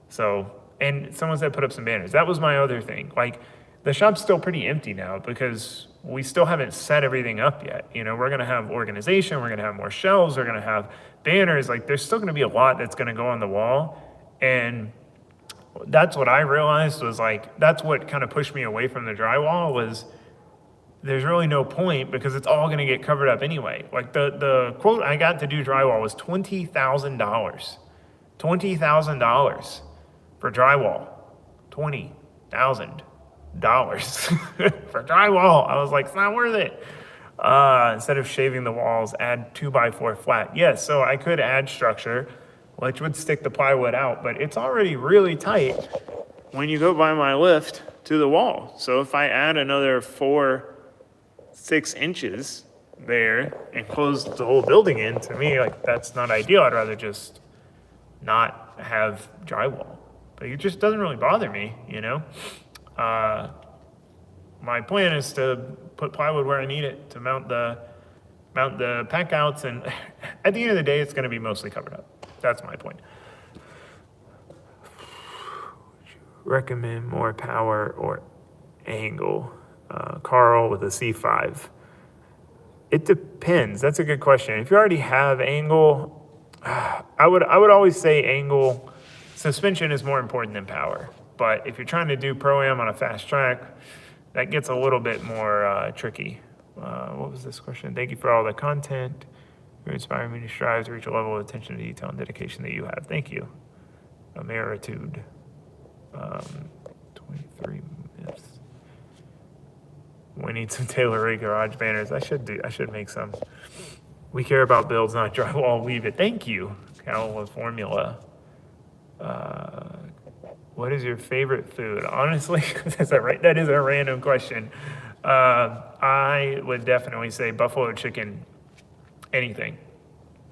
So, and someone said put up some banners. That was my other thing. Like, the shop's still pretty empty now because we still haven't set everything up yet. We're gonna have organization, we're gonna have more shelves, we're gonna have banners. Like, there's still gonna be a lot that's gonna go on the wall. And that's what I realized was, like, that's what kind of pushed me away from the drywall, was there's really no point because it's all gonna get covered up anyway. Like, the quote I got to do drywall was $20,000. $20,000 for drywall. $20,000 for drywall. I was like, it's not worth it. Instead of shaving the walls, add 2x4 flat. Yes, so I could add structure, which would stick the plywood out, but it's already really tight when you go by my lift to the wall. So if I add another 4-6 inches there and close the whole building in, to me, like, that's not ideal. I'd rather just not have drywall. But it just doesn't really bother me, My plan is to put plywood where I need it to mount the pack outs, and at the end of the day, it's going to be mostly covered up. That's my point. Recommend more power or angle? Carl with a C5. It depends. That's a good question. If you already have angle, I would always say angle. Suspension is more important than power. But if you're trying to do Pro-Am on a fast track, that gets a little bit more tricky. What was this question? Thank you for all the content. You inspire me to strive to reach a level of attention to detail and dedication that you have. Thank you. Ameritude. 23 myths. We need some tailor-made garage banners. I should make some. We care about builds, not drywall. Leave it. Thank you, Cal Formula. What is your favorite food? Honestly, that is a random question. I would definitely say buffalo chicken, anything.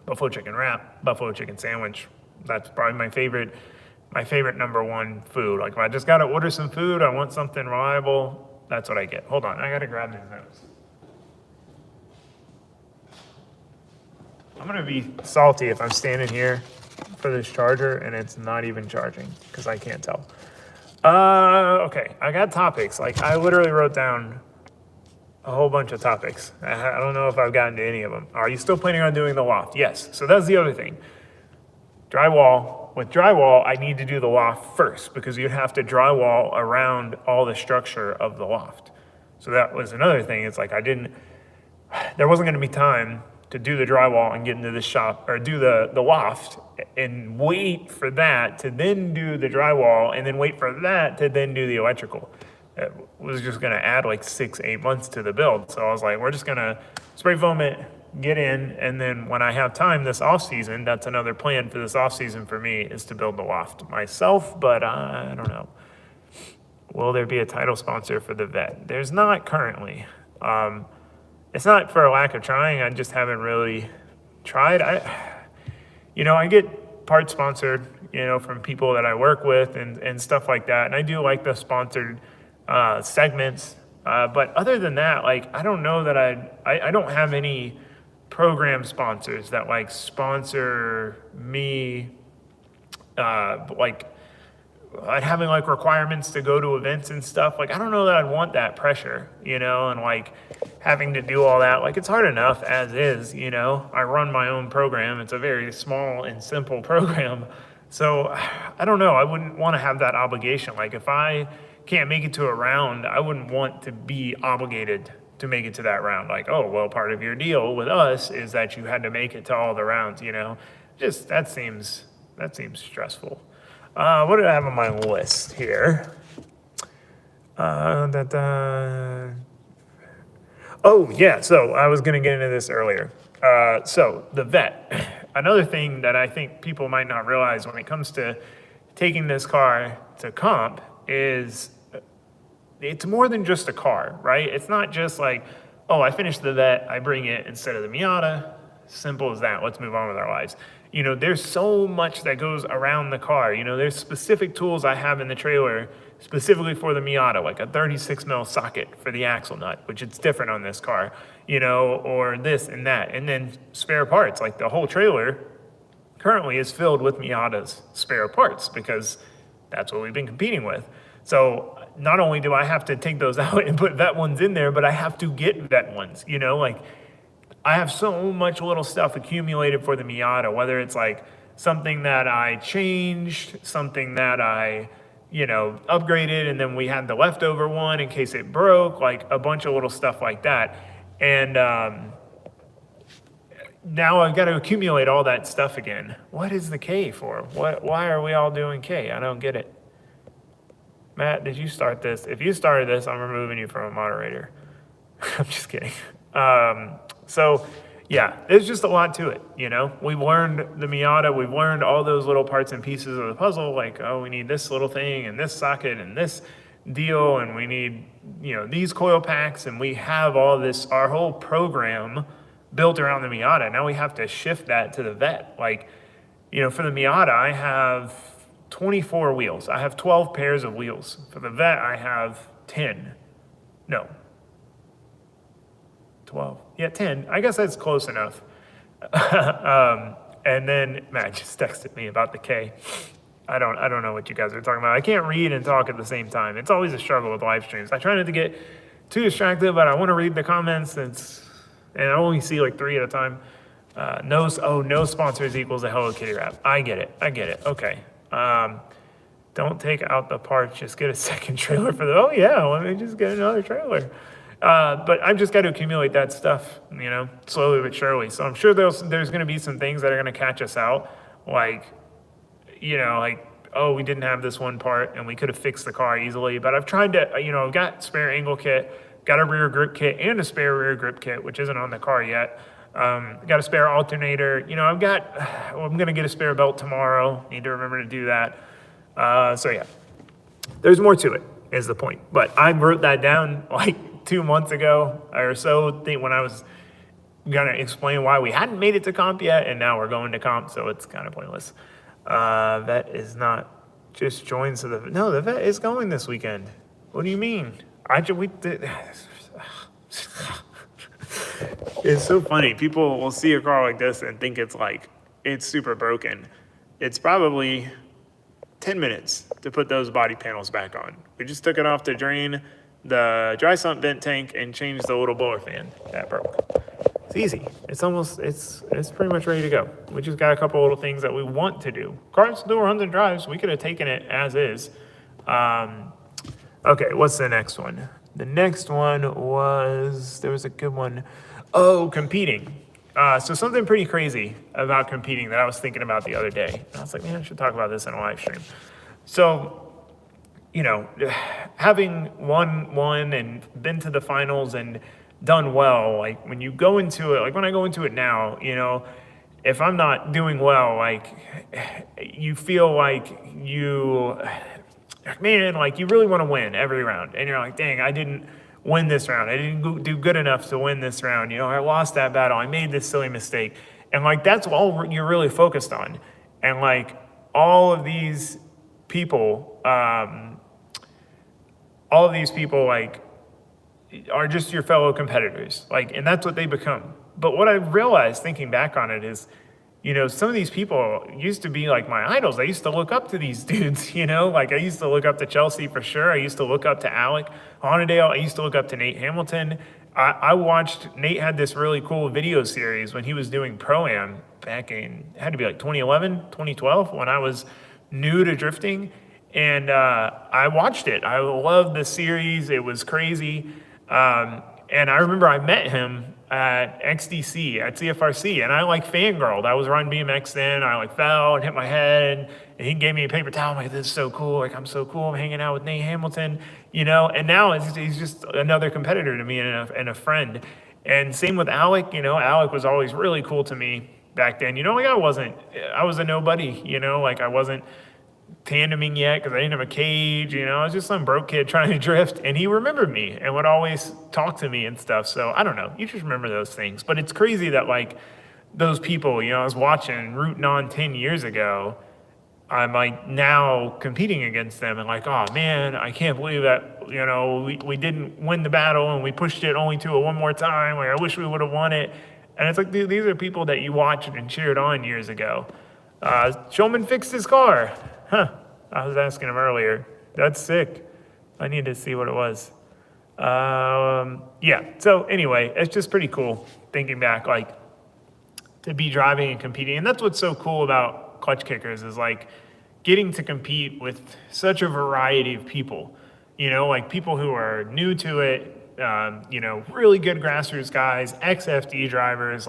Buffalo chicken wrap, buffalo chicken sandwich. That's probably my favorite number one food. Like if I just gotta order some food, I want something reliable, that's what I get. Hold on, I gotta grab his notes. I'm gonna be salty if I'm standing here for this charger and it's not even charging because I can't tell. Okay, I got topics. Like I literally wrote down a whole bunch of topics. I don't know if I've gotten to any of them. Are you still planning on doing the loft? Yes. So that's the other thing. Drywall. With drywall, I need to do the loft first because you'd have to drywall around all the structure of the loft. So that was another thing. It's like there wasn't going to be time to do the drywall and get into the shop or do the loft and wait for that to then do the drywall and then wait for that to then do the electrical. It was just going to add like 6-8 months to the build. So I was like, we're just going to spray foam it, get in, and then when I have time this off season, that's another plan for this off season for me is to build the loft myself, but I don't know. Will there be a title sponsor for the Vet? There's not currently. It's not for a lack of trying. I just haven't really tried. I get parts sponsored, from people that I work with and stuff like that. And I do like the sponsored segments. But other than that, like, I don't know that I don't have any program sponsors that like sponsor me, having like requirements to go to events and stuff. Like, I don't know that I'd want that pressure, and like having to do all that. Like, it's hard enough as is, I run my own program. It's a very small and simple program. So I don't know. I wouldn't want to have that obligation. Like if I can't make it to a round, I wouldn't want to be obligated to make it to that round. Like, oh, well, part of your deal with us is that you had to make it to all the rounds, Just that seems stressful. What did I have on my list here? Oh, yeah, so I was going to get into this earlier. So the Vet, another thing that I think people might not realize when it comes to taking this car to comp is it's more than just a car, right? It's not just like, oh, I finished the Vet, I bring it instead of the Miata. Simple as that. Let's move on with our lives. There's so much that goes around the car. There's specific tools I have in the trailer specifically for the Miata, like a 36 mil socket for the axle nut, which it's different on this car, or this and that. And then spare parts, like the whole trailer currently is filled with Miata's spare parts because that's what we've been competing with. So not only do I have to take those out and put Vet ones in there, but I have to get Vet ones, I have so much little stuff accumulated for the Miata, whether it's like something that I changed, something that I, upgraded, and then we had the leftover one in case it broke, like a bunch of little stuff like that. And now I've got to accumulate all that stuff again. What is the K for? Why are we all doing K? I don't get it. Matt, did you start this? If you started this, I'm removing you from a moderator. I'm just kidding. So yeah, there's just a lot to it, We've learned the Miata, we've learned all those little parts and pieces of the puzzle, like, oh, we need this little thing and this socket and this deal, and we need, these coil packs, and we have all this, our whole program built around the Miata. Now we have to shift that to the Vet. Like, for the Miata, I have 24 wheels. I have 12 pairs of wheels. For the Vet, I have 10. No. 12. Yeah, 10. I guess that's close enough. And then Matt just texted me about the K. I don't know what you guys are talking about. I can't read and talk at the same time. It's always a struggle with live streams. I try not to get too distracted, but I want to read the comments, and I only see like 3 at a time. No sponsors equals a Hello Kitty wrap. I get it. Okay. Don't take out the parts. Just get a second trailer for the. Oh yeah, let me just get another trailer. But I've just got to accumulate that stuff, slowly but surely. So I'm sure there's going to be some things that are going to catch us out, like, oh, we didn't have this one part and we could have fixed the car easily. But I've tried to, I've got spare angle kit, got a rear grip kit and a spare rear grip kit, which isn't on the car yet. Got a spare alternator. I'm going to get a spare belt tomorrow. Need to remember to do that. So yeah, there's more to it is the point. But I wrote that down like 2 months ago or so, when I was gonna explain why we hadn't made it to comp yet, and now we're going to comp, so it's kind of pointless. Vet is not just joined, so the Vet is going this weekend. What do you mean? It's so funny. People will see a car like this and think it's super broken. It's probably 10 minutes to put those body panels back on. We just took it off to drain the dry sump vent tank and changed the little blower fan that broke. It's easy. It's pretty much ready to go. We just got a couple little things that we want to do. Car still runs and drives. We could have taken it as is. Okay, what's the next one? The next one there was a good one. Oh, competing. So something pretty crazy about competing that I was thinking about the other day. I was like, man, I should talk about this in a live stream. So, having won and been to the finals and done well, like when you go into it, like when I go into it now, if I'm not doing well, like you feel like you really want to win every round. And you're like, dang, I didn't win this round. I didn't do good enough to win this round. I lost that battle. I made this silly mistake. And like, that's all you're really focused on. And like all of these people, like are just your fellow competitors, like, and that's what they become. But what I realized thinking back on it is, some of these people used to be like my idols. I used to look up to these dudes, like I used to look up to Chelsea for sure. I used to look up to Alec Honadale. I used to look up to Nate Hamilton. I watched, Nate had this really cool video series when he was doing Pro-Am back in, it had to be like 2011, 2012, when I was new to drifting. And I watched it. I loved the series. It was crazy. And I remember I met him at XDC, at CFRC, and I fangirled. I was riding BMX then. I fell and hit my head, and he gave me a paper towel. I'm like, this is so cool. Like, I'm so cool. I'm hanging out with Nate Hamilton, and now he's just another competitor to me and a friend. And same with Alec. Alec was always really cool to me back then. I was a nobody, I wasn't tandeming yet because I didn't have a cage, I was just some broke kid trying to drift, and he remembered me and would always talk to me and stuff. So I don't know, you just remember those things. But it's crazy that those people, I was watching, rooting on 10 years ago, I'm now competing against them and oh man, I can't believe that, we didn't win the battle and we pushed it only to it one more time. I wish we would have won it. And it's dude, these are people that you watched and cheered on years ago. Showman fixed his car. Huh, I was asking him earlier. That's sick. I need to see what it was. Yeah, so anyway, it's just pretty cool thinking back, to be driving and competing. And that's what's so cool about Clutch Kickers is getting to compete with such a variety of people. People who are new to it, really good grassroots guys, ex-FD drivers,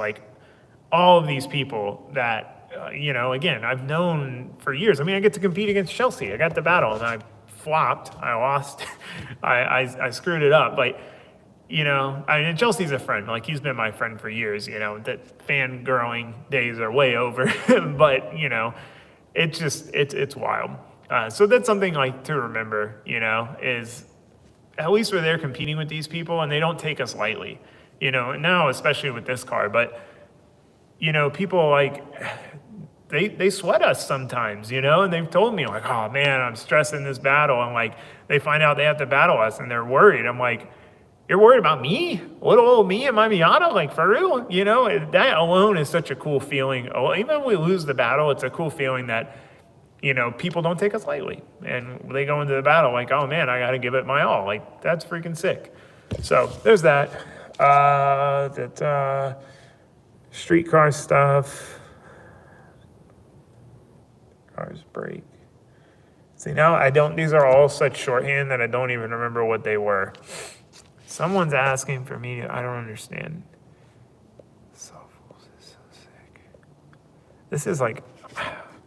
all of these people that, again, I've known for years. I get to compete against Chelsea. I got the battle and I flopped. I lost. I screwed it up. But, and Chelsea's a friend. He's been my friend for years, that fangirling days are way over. But, it's wild. So that's something to remember, is at least we're there competing with these people and they don't take us lightly, now, especially with this car. But, people they sweat us sometimes, you know, and they've told me like, oh man, I'm stressing this battle. And like, they find out they have to battle us and they're worried. I'm like, you're worried about me? Little old me and my Miata? Like, for real? You know, that alone is such a cool feeling. Oh, even if we lose the battle, it's a cool feeling that, you know, people don't take us lightly. And they go into the battle like, oh man, I got to give it my all. Like, that's freaking sick. So there's that. Streetcar stuff. Cars break. See, now these are all such shorthand that I don't even remember what they were. Someone's asking for me, I don't understand. This is so sick. This is like,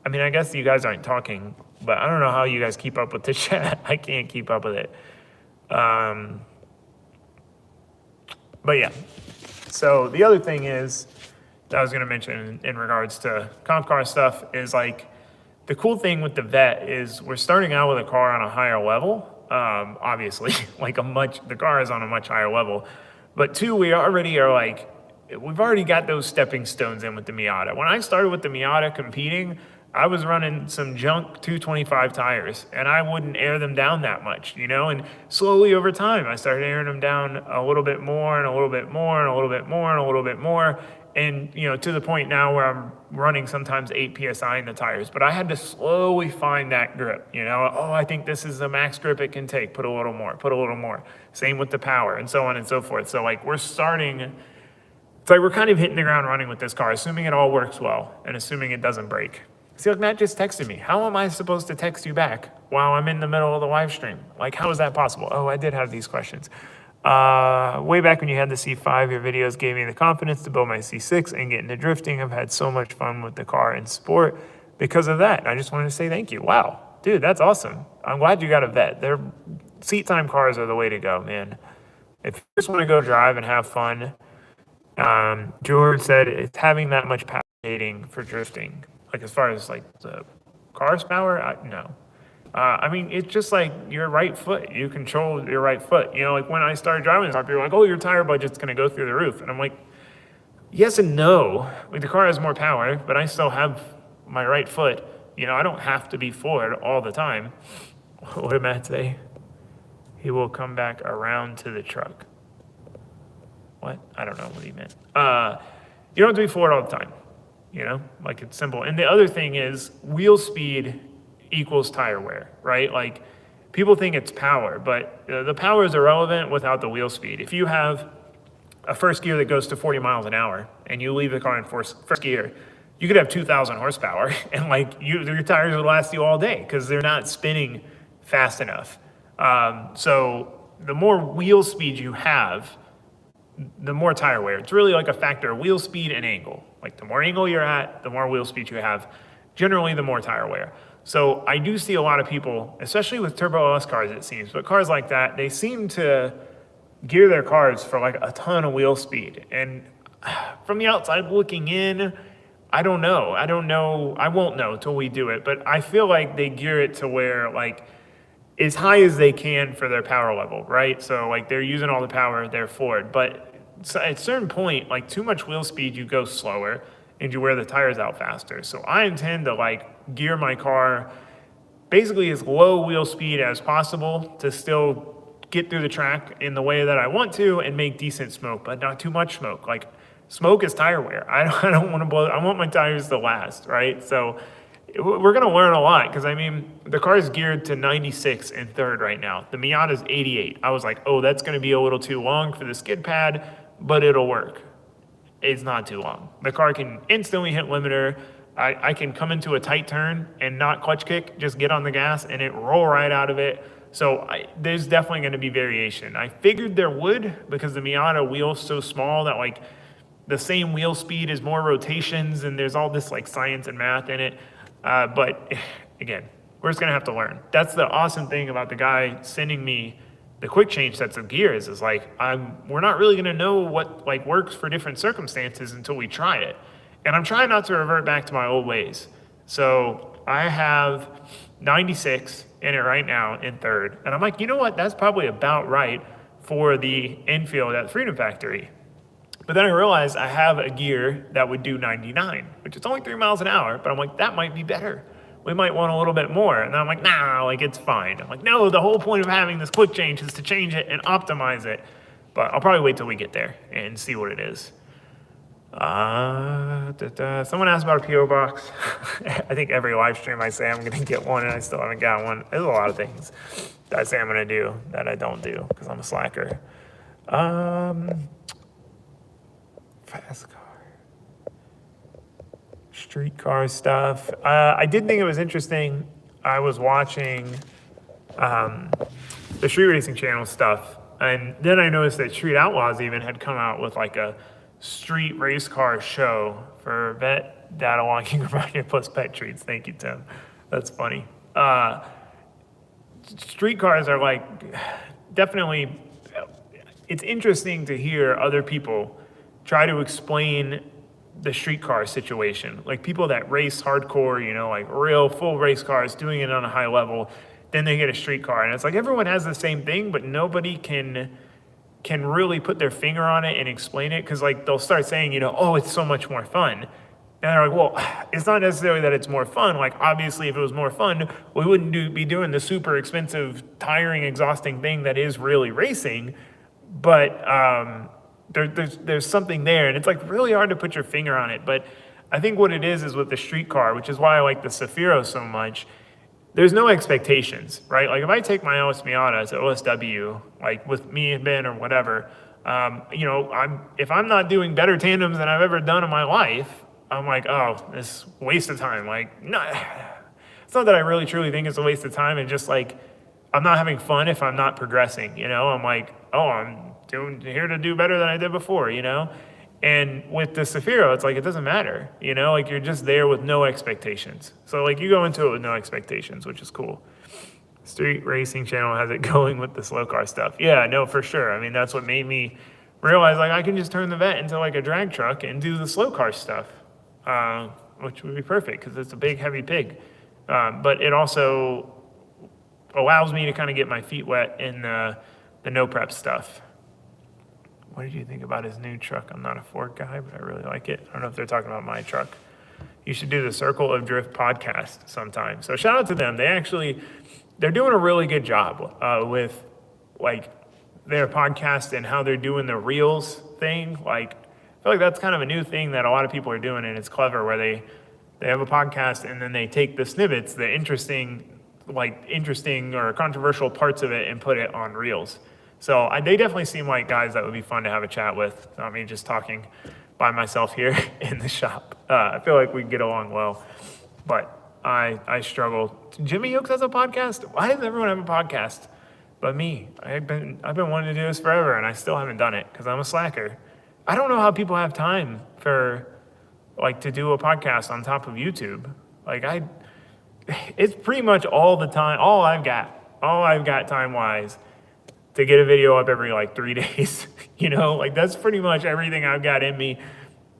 I mean, I guess you guys aren't talking, but I don't know how you guys keep up with the chat. I can't keep up with it. But yeah. So the other thing is, that I was gonna mention in regards to comp car stuff is like, the cool thing with the Vet is we're starting out with a car on a higher level. Obviously, like the car is on a much higher level, but two, we've already got those stepping stones in with the Miata. When I started with the Miata competing, I was running some junk 225 tires and I wouldn't air them down that much, you know, and slowly over time, I started airing them down a little bit more and a little bit more and a little bit more and a little bit more. And, you know, to the point now where I'm running sometimes 8 PSI in the tires, but I had to slowly find that grip, you know, oh, I think this is the max grip it can take, put a little more. Same with the power and so on and so forth. So like it's like we're kind of hitting the ground running with this car, assuming it all works well and assuming it doesn't break. See, like Matt just texted me. How am I supposed to text you back while I'm in the middle of the live stream? Like, how is that possible? Oh, I did have these questions. Way back when you had the C5, your videos gave me the confidence to build my C6 and get into drifting. I've had so much fun with the car and sport because of that. I just wanted to say thank you. Wow, dude, that's awesome. I'm glad you got a Vet. Their seat time cars are the way to go, man. If you just want to go drive and have fun, George said it's having that much power for drifting. Like as far as like the car's power, no. I mean, it's just like your right foot. You control your right foot. You know, like when I started driving this car, people were like, oh, your tire budget's going to go through the roof. And I'm like, yes and no. Like the car has more power, but I still have my right foot. You know, I don't have to be forward all the time. What did Matt say? He will come back around to the truck. What? I don't know what he meant. You don't have to be forward all the time. You know, like it's simple. And the other thing is wheel speed equals tire wear, right? Like people think it's power, but the power is irrelevant without the wheel speed. If you have a first gear that goes to 40 miles an hour and you leave the car in first gear, you could have 2,000 horsepower and like your tires will last you all day because they're not spinning fast enough. So the more wheel speed you have, the more tire wear. It's really like a factor of wheel speed and angle. Like the more angle you're at, the more wheel speed you have, generally the more tire wear. So I do see a lot of people, especially with Turbo LS cars it seems, but cars like that, they seem to gear their cars for like a ton of wheel speed. And from the outside looking in, I don't know. I won't know till we do it, but I feel like they gear it to where like as high as they can for their power level, right? So like they're using all the power, they're forward. But at a certain point, like too much wheel speed, you go slower and you wear the tires out faster. So I intend to like gear my car basically as low wheel speed as possible to still get through the track in the way that I want to and make decent smoke, but not too much smoke. Like smoke is tire wear. I don't want to blow, I want my tires to last, right? So we're going to learn a lot because I mean, the car is geared to 96 in third right now. The Miata's 88. I was like, oh, that's going to be a little too long for the skid pad, but it'll work. It's not too long. The car can instantly hit limiter. I can come into a tight turn and not clutch kick, just get on the gas and it roll right out of it. So there's definitely going to be variation. I figured there would because the Miata wheel's so small that like the same wheel speed is more rotations and there's all this like science and math in it. But again, we're just going to have to learn. That's the awesome thing about the guy sending me the quick change sets of gears is like, we're not really going to know what like works for different circumstances until we try it. And I'm trying not to revert back to my old ways. So I have 96 in it right now in third. And I'm like, you know what? That's probably about right for the infield at Freedom Factory. But then I realized I have a gear that would do 99, which is only 3 miles an hour, but I'm like, that might be better. We might want a little bit more. And I'm like, nah, like it's fine. I'm like, no, the whole point of having this quick change is to change it and optimize it. But I'll probably wait till we get there and see what it is. Someone asked about a PO box. I think every live stream I say I'm going to get one and I still haven't got one. There's a lot of things that I say I'm going to do that I don't do because I'm a slacker. Fast car. Street car stuff. I did think it was interesting. I was watching the Street Racing Channel stuff, and then I noticed that Street Outlaws even had come out with like a street race car show for vet data logging reminder plus pet treats. Thank you, Tim. That's funny. Street cars are like definitely, it's interesting to hear other people try to explain the street car situation. Like people that race hardcore, you know, like real full race cars, doing it on a high level, then they get a street car. And it's like everyone has the same thing, but nobody can really put their finger on it and explain it. Cause like they'll start saying, you know, oh, it's so much more fun. And they're like, well, it's not necessarily that it's more fun. Like obviously if it was more fun, we wouldn't be doing the super expensive, tiring, exhausting thing that is really racing. But there's something there, and it's like really hard to put your finger on it. But I think what it is with the street car, which is why I like the Zafiro so much, there's no expectations, right? Like if I take my LS Miata to OSW, like with me and Ben or whatever, you know, if I'm not doing better tandems than I've ever done in my life, I'm like, oh, this waste of time. Like, no, it's not that I really truly think it's a waste of time. It's just like, I'm not having fun if I'm not progressing, you know? I'm like, oh, I'm here to do better than I did before, you know? And with the Zafiro, it's like, it doesn't matter, you know? Like you're just there with no expectations. So like you go into it with no expectations, which is cool. Street Racing Channel has it going with the slow car stuff. Yeah, no, for sure. I mean, that's what made me realize like I can just turn the Vet into like a drag truck and do the slow car stuff, which would be perfect because it's a big, heavy pig. But it also allows me to kind of get my feet wet in the no prep stuff. What did you think about his new truck? I'm not a Ford guy, but I really like it. I don't know if they're talking about my truck. You should do the Circle of Drift podcast sometime. So shout out to them. They're doing a really good job with like their podcast and how they're doing the reels thing. Like I feel like that's kind of a new thing that a lot of people are doing, and it's clever where they have a podcast and then they take the snippets, the interesting or controversial parts of it and put it on reels. So they definitely seem like guys that would be fun to have a chat with. Not me just talking by myself here in the shop. I feel like we get along well, but I struggle. Jimmy Hooks has a podcast? Why does everyone have a podcast but me? I've been wanting to do this forever and I still haven't done it because I'm a slacker. I don't know how people have time for like to do a podcast on top of YouTube. It's pretty much all the time, all I've got time-wise to get a video up every like 3 days, you know, like that's pretty much everything I've got in me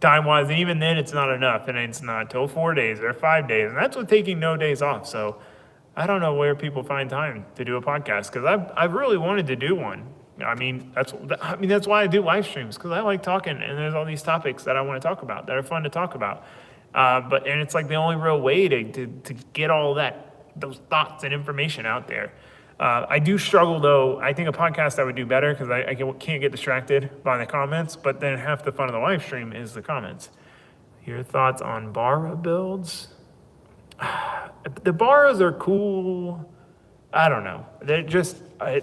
time-wise. And even then it's not enough, and it's not till 4 days or 5 days. And that's with taking no days off. So I don't know where people find time to do a podcast because I've really wanted to do one. I mean, that's why I do live streams, because I like talking and there's all these topics that I want to talk about that are fun to talk about. And it's like the only real way to get all those thoughts and information out there. I do struggle though. I think a podcast I would do better because I can't get distracted by the comments, but then half the fun of the live stream is the comments. Your thoughts on Barra builds? The Barras are cool. I don't know. They're just, I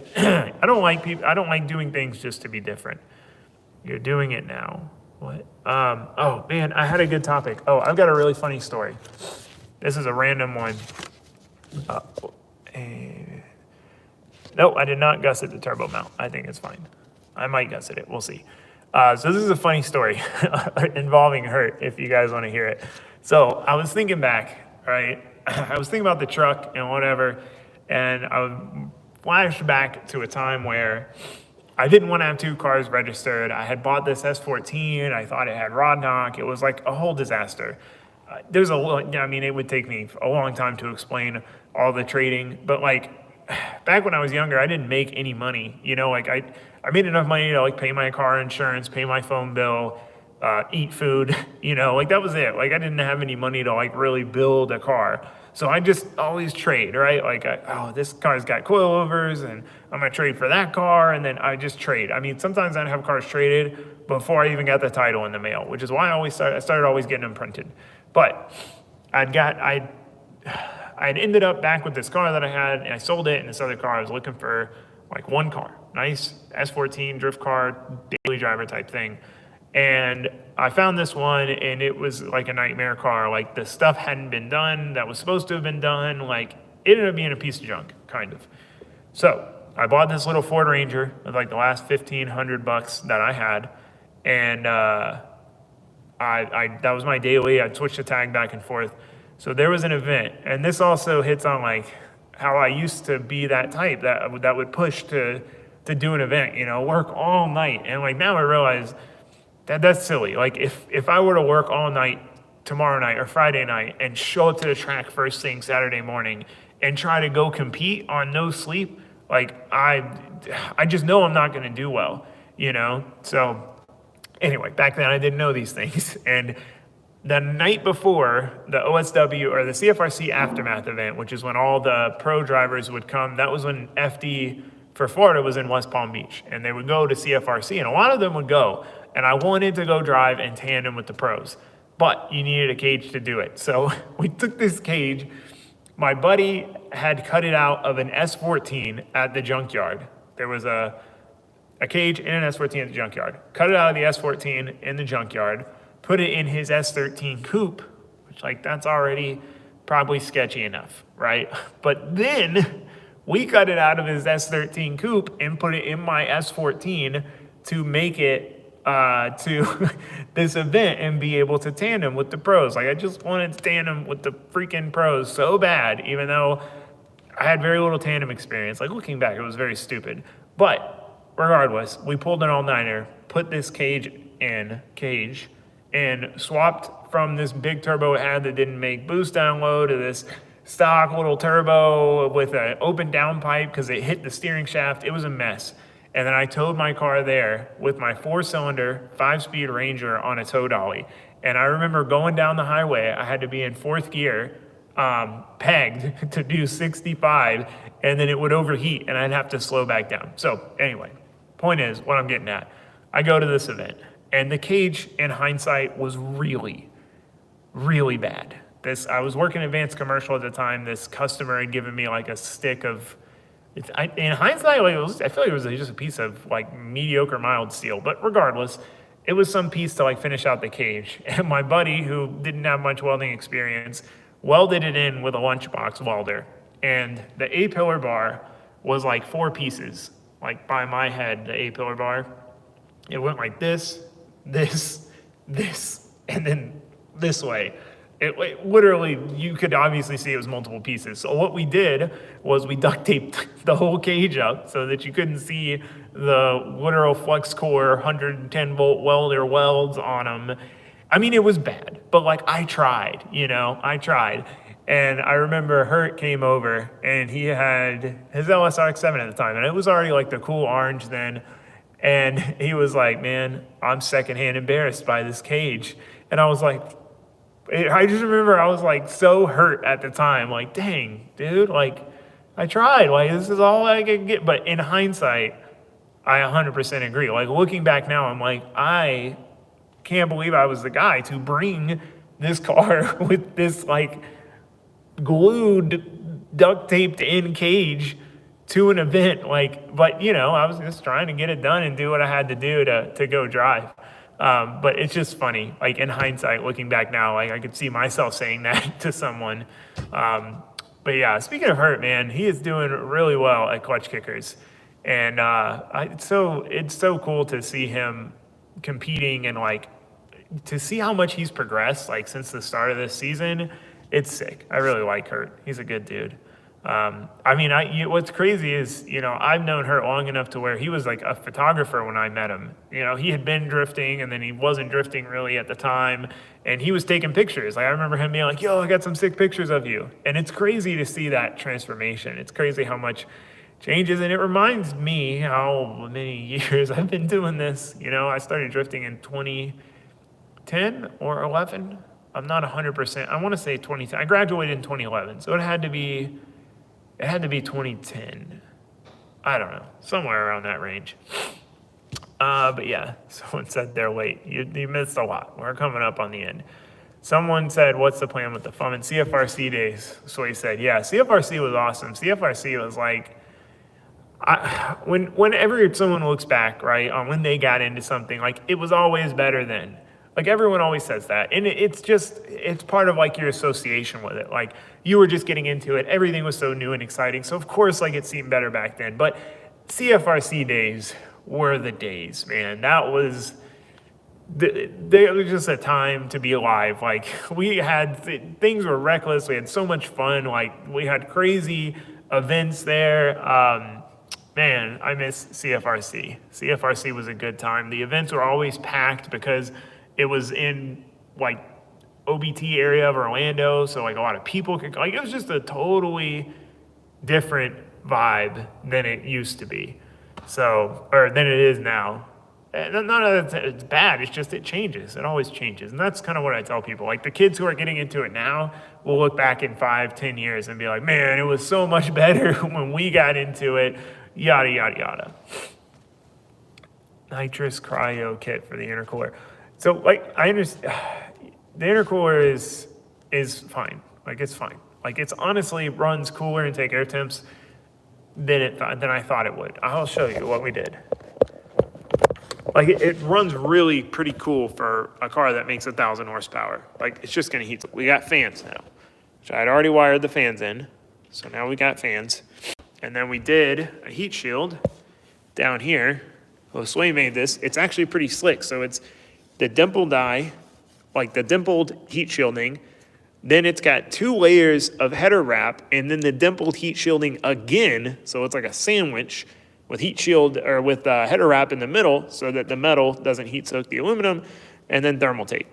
don't like doing things just to be different. You're doing it now. What? Oh man, I had a good topic. Oh, I've got a really funny story. This is a random one. No, I did not gusset the turbo mount. I think it's fine. I might gusset it. We'll see. So this is a funny story involving Hurt, if you guys want to hear it. So I was thinking back, right? I was thinking about the truck and whatever, and I flashed back to a time where I didn't want to have 2 cars registered. I had bought this S14. I thought it had rod knock. It was like a whole disaster. It would take me a long time to explain all the trading, but like back when I was younger, I didn't make any money. You know, like I made enough money to like pay my car insurance, pay my phone bill, eat food, you know, like that was it. Like I didn't have any money to like really build a car. So I just always trade, right? Like, this car's got coilovers and I'm gonna trade for that car. And then I just trade. I mean, sometimes I'd have cars traded before I even got the title in the mail, which is why I started always getting them printed. But I'd ended up back with this car that I had, and I sold it, and this other car, I was looking for like one car, nice S14 drift car, daily driver type thing. And I found this one, and it was like a nightmare car. Like the stuff hadn't been done that was supposed to have been done. Like it ended up being a piece of junk, kind of. So I bought this little Ford Ranger with like the last $1,500 that I had, and that was my daily. I'd switch the tag back and forth. So there was an event, and this also hits on like how I used to be that type that would push to do an event, you know, work all night. And like now I realize that's silly. Like if I were to work all night tomorrow night or Friday night and show up to the track first thing Saturday morning and try to go compete on no sleep, like I just know I'm not going to do well, you know? So anyway, back then I didn't know these things. And the night before the OSW or the CFRC Aftermath event, which is when all the pro drivers would come, that was when FD for Florida was in West Palm Beach, and they would go to CFRC, and a lot of them would go, and I wanted to go drive in tandem with the pros, but you needed a cage to do it. So we took this cage. My buddy had cut it out of an S14 at the junkyard. There was a cage in an S14 at the junkyard. Cut it out of the S14 in the junkyard, put it in his S13 coupe, which like that's already probably sketchy enough, right? But then we cut it out of his S13 coupe and put it in my S14 to make it to this event and be able to tandem with the pros. Like I just wanted to tandem with the freaking pros so bad, even though I had very little tandem experience. Like looking back, it was very stupid. But regardless, we pulled an all-nighter, put this cage and swapped from this big turbo it had that didn't make boost download to this stock little turbo with an open downpipe because it hit the steering shaft. It was a mess. And then I towed my car there with my 4-cylinder, 5-speed Ranger on a tow dolly. And I remember going down the highway, I had to be in 4th gear, pegged to do 65, and then it would overheat and I'd have to slow back down. So anyway, point is, what I'm getting at, I go to this event, and the cage in hindsight was really, really bad. I was working advanced commercial at the time. This customer had given me like a stick of, in hindsight, like I feel like it was just a piece of like mediocre mild steel, but regardless, it was some piece to like finish out the cage. And my buddy, who didn't have much welding experience, welded it in with a lunchbox welder. And the A-pillar bar was like 4 pieces, like by my head, the A-pillar bar. It went like this, and then this way. It literally, you could obviously see it was multiple pieces. So what we did was we duct taped the whole cage up so that you couldn't see the literal flex core 110 volt welder welds on them. I mean, it was bad, but like I tried. And I remember Hurt came over and he had his LSRX-7 at the time, and it was already like the cool orange then. And he was like, man, I'm secondhand embarrassed by this cage. And I was like, I just remember I was like so hurt at the time, like, dang, dude, like I tried, like this is all I could get. But in hindsight, I 100% agree. Like looking back now, I'm like, I can't believe I was the guy to bring this car with this like glued, duct taped in cage to an event. Like, but you know, I was just trying to get it done and do what I had to do to go drive. But it's just funny, like in hindsight, looking back now, like I could see myself saying that to someone. But yeah, speaking of Hurt, man, he is doing really well at Clutch Kickers. And it's so cool to see him competing and like to see how much he's progressed like since the start of this season. It's sick. I really like Hurt. He's a good dude. I mean, what's crazy is, I've known her long enough to where he was like a photographer when I met him. He had been drifting and then he wasn't drifting really at the time. And he was taking pictures. Like, I remember him being like, yo, I got some sick pictures of you. And it's crazy to see that transformation. It's crazy how much changes. And it reminds me how many years I've been doing this. I started drifting in 2010 or 11. I'm not 100%. I want to say 2010. I graduated in 2011. So it had to be 2010. I don't know, somewhere around that range. But yeah, someone said they're late. You missed a lot. We're coming up on the end. Someone said, what's the plan with the fun and CFRC days? So he said, yeah, CFRC was awesome. CFRC was like, whenever someone looks back, right, on when they got into something, like, it was always better then. Like, everyone always says that. And it's part of like your association with it. Like, you were just getting into it. Everything was so new and exciting. So of course, like, it seemed better back then. But CFRC days were the days, man. That was, there was just a time to be alive. Like, we had, things were reckless. We had so much fun. Like, we had crazy events there. Man, I miss CFRC. CFRC was a good time. The events were always packed because it was in like OBT area of Orlando, so like a lot of people could, like, it was just a totally different vibe than it used to be. So, or than it is now. And none of it's bad, it's just it changes. It always changes. And that's kind of what I tell people. Like, the kids who are getting into it now will look back in 5-10 years and be like, man, it was so much better when we got into it, yada, yada, yada. Nitrous cryo kit for the intercooler. So, like, I understand, the intercooler is fine. Like, it's fine. Like, it's honestly runs cooler intake air temps than I thought it would. I'll show you what we did. Like, it runs really pretty cool for a car that makes 1,000 horsepower. Like, it's just gonna heat. We got fans now, which I had already wired the fans in. So now we got fans. And then we did a heat shield down here. Well, Sway made this. It's actually pretty slick. So it's the dimpled die, like the dimpled heat shielding. Then it's got 2 layers of header wrap and then the dimpled heat shielding again. So it's like a sandwich with heat shield or with header wrap in the middle so that the metal doesn't heat soak the aluminum, and then thermal tape.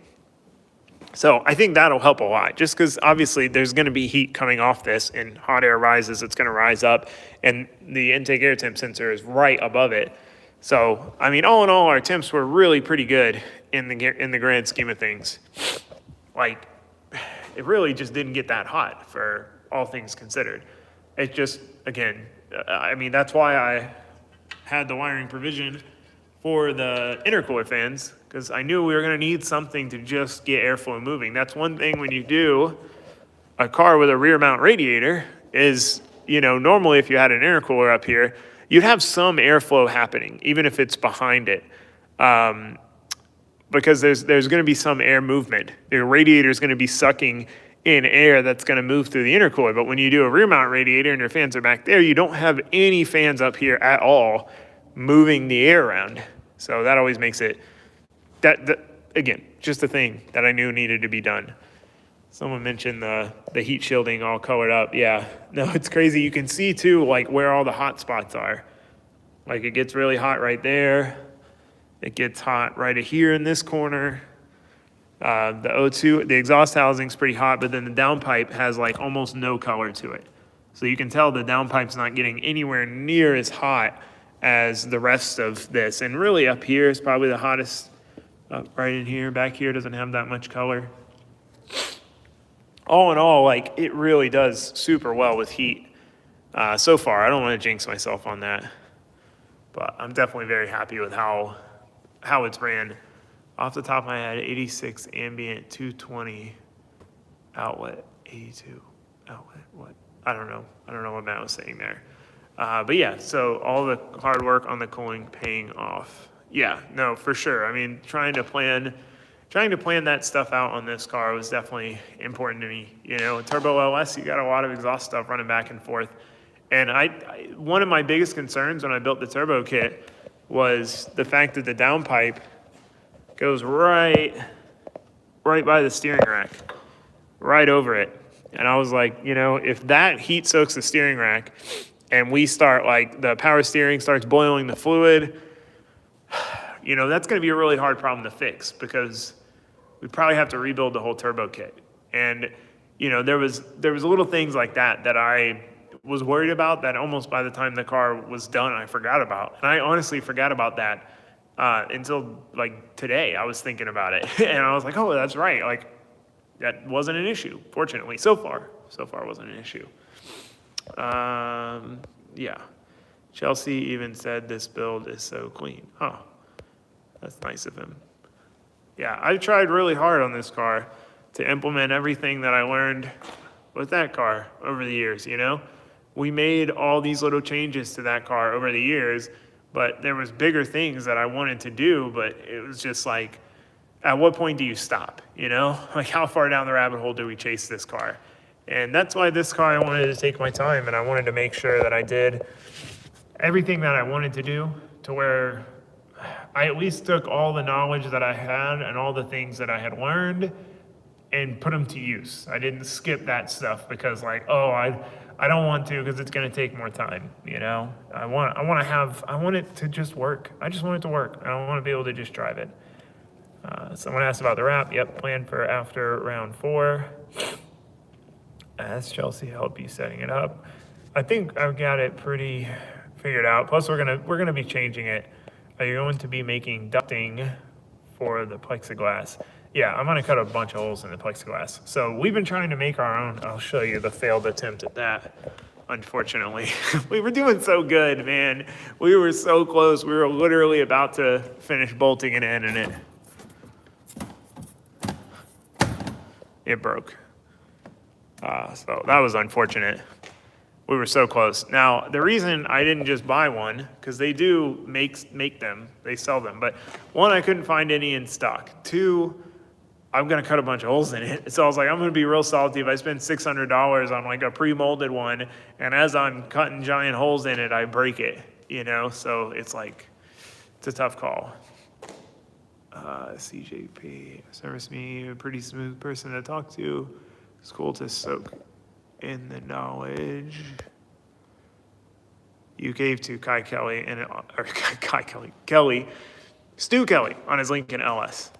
So I think that'll help a lot, just because obviously there's going to be heat coming off this, and hot air rises, it's going to rise up, and the intake air temp sensor is right above it. So, I mean, all in all, our temps were really pretty good in the grand scheme of things. Like, it really just didn't get that hot for all things considered. It just, again, I mean, that's why I had the wiring provision for the intercooler fans, because I knew we were going to need something to just get airflow moving. That's one thing when you do a car with a rear mount radiator is, you know, normally if you had an intercooler up here, you'd have some airflow happening, even if it's behind it. Because there's going to be some air movement. The radiator is going to be sucking in air that's going to move through the intercooler. But when you do a rear mount radiator and your fans are back there, you don't have any fans up here at all moving the air around. So that always makes it, again, just a thing that I knew needed to be done. Someone mentioned the heat shielding all colored up. Yeah, no, it's crazy. You can see too, like, where all the hot spots are. Like, it gets really hot right there. It gets hot right here in this corner. The O2, the exhaust housing's pretty hot, but then the downpipe has like almost no color to it. So you can tell the downpipe's not getting anywhere near as hot as the rest of this. And really up here is probably the hottest. Right in here, back here doesn't have that much color. All in all, like, it really does super well with heat so far. I don't want to jinx myself on that, but I'm definitely very happy with how it's ran. Off the top of my head, 86 ambient, 220 outlet, 82 outlet, what? I don't know what Matt was saying there. But yeah, so all the hard work on the cooling paying off. Yeah, no, for sure. I mean, trying to plan that stuff out on this car was definitely important to me. You know, Turbo LS, you got a lot of exhaust stuff running back and forth. And one of my biggest concerns when I built the turbo kit was the fact that the downpipe goes right by the steering rack, right over it. And I was like, you know, if that heat soaks the steering rack and we start like the power steering starts boiling the fluid, you know, that's going to be a really hard problem to fix because we probably have to rebuild the whole turbo kit. And, you know, there was little things like that that I was worried about that almost by the time the car was done, I forgot about. And I honestly forgot about that until like today. I was thinking about it and I was like, oh, that's right. Like that wasn't an issue. Fortunately, so far wasn't an issue. Yeah. Chelsea even said this build is so clean. Oh, that's nice of him. Yeah, I tried really hard on this car to implement everything that I learned with that car over the years, you know? We made all these little changes to that car over the years, but there was bigger things that I wanted to do, but it was just like, at what point do you stop, you know? Like how far down the rabbit hole do we chase this car? And that's why this car, I wanted to take my time and I wanted to make sure that I did everything that I wanted to do to where I at least took all the knowledge that I had and all the things that I had learned and put them to use. I didn't skip that stuff because like, oh, I don't want to because it's going to take more time, you know? I want it to just work. I just want it to work. I don't want to be able to just drive it. Someone asked about the wrap. Yep, planned for after round 4. Ask Chelsea help you setting it up. I think I've got it pretty figured out. Plus we're gonna be changing it. Are you going to be making ducting for the plexiglass? Yeah, I'm gonna cut a bunch of holes in the plexiglass. So we've been trying to make our own. I'll show you the failed attempt at that. Unfortunately, we were doing so good, man. We were so close. We were literally about to finish bolting it in and it broke. So that was unfortunate. We were so close. Now, the reason I didn't just buy one, because they do make them, they sell them, but one, I couldn't find any in stock. 2, I'm gonna cut a bunch of holes in it. So I was like, I'm gonna be real salty if I spend $600 on like a pre-molded one, and as I'm cutting giant holes in it, I break it, you know? So it's like, it's a tough call. CJP, service me, a pretty smooth person to talk to. It's cool to soak in the knowledge. You gave to Stu Kelly on his Lincoln LS.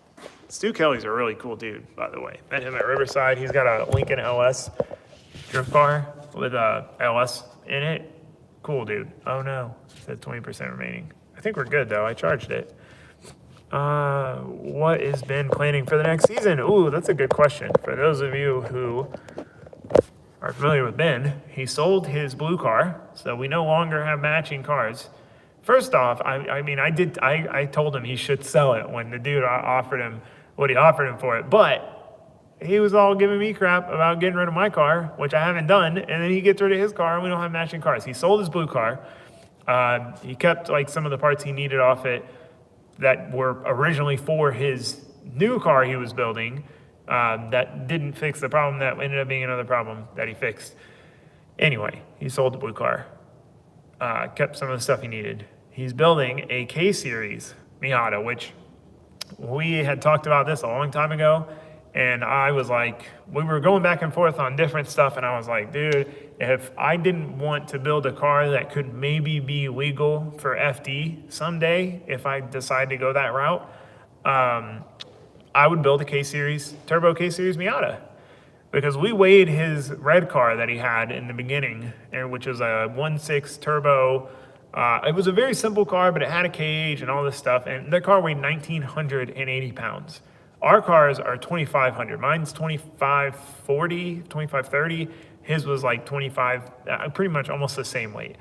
Stu Kelly's a really cool dude, by the way. Met him at Riverside. He's got a Lincoln LS drift car with a LS in it. Cool dude. Oh no, it said 20% remaining. I think we're good though. I charged it. What is Ben planning for the next season? Ooh, that's a good question. For those of you who are familiar with Ben, he sold his blue car, so we no longer have matching cars. First off, I told him he should sell it when the dude offered him what he offered him for it, but he was all giving me crap about getting rid of my car, which I haven't done, and then he gets rid of his car and we don't have matching cars. He sold his blue car. He kept like some of the parts he needed off it that were originally for his new car he was building, that didn't fix the problem that ended up being another problem that he fixed. Anyway, he sold the blue car, kept some of the stuff he needed. He's building a K-Series Miata, which we had talked about this a long time ago, and I was like, we were going back and forth on different stuff, and I was like, dude, if I didn't want to build a car that could maybe be legal for FD someday, if I decide to go that route, I would build a K-Series, turbo K-Series Miata. Because we weighed his red car that he had in the beginning, which was a 1.6 turbo. It was a very simple car, but it had a cage and all this stuff, and the car weighed 1,980 pounds. Our cars are 2,500. Mine's 2,540, 2,530. His was like 25, pretty much almost the same weight.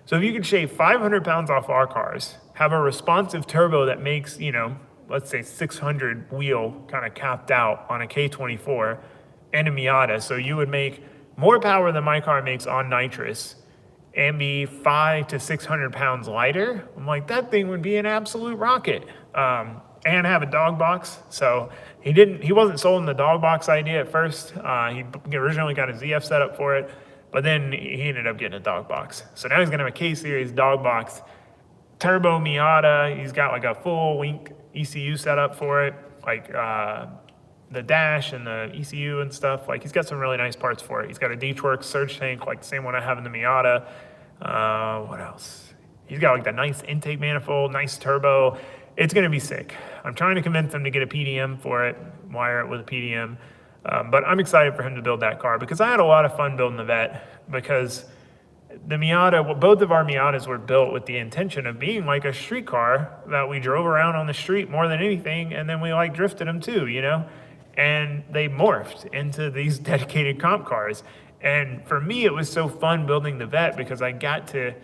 So if you could shave 500 pounds off our cars, have a responsive turbo that makes, you know, let's say 600 wheel kind of capped out on a K24 and a Miata, so you would make more power than my car makes on nitrous and be 500 to 600 pounds lighter, I'm like, that thing would be an absolute rocket. And have a dog box. So he wasn't sold in the dog box idea at first. He originally got a ZF set up for it, but then he ended up getting a dog box. So now he's gonna have a K-Series dog box, turbo Miata. He's got like a full Wink ECU setup for it, like the dash and the ECU and stuff. Like, he's got some really nice parts for it. He's got a D-Works surge tank, like the same one I have in the Miata. What else? He's got like the nice intake manifold, nice turbo. It's going to be sick. I'm trying to convince him to get a PDM for it, wire it with a PDM. But I'm excited for him to build that car because I had a lot of fun building the Vet, because the Miata, well, both of our Miatas were built with the intention of being like a street car that we drove around on the street more than anything, and then we like drifted them too, you know? And they morphed into these dedicated comp cars. And for me, it was so fun building the Vet because I got to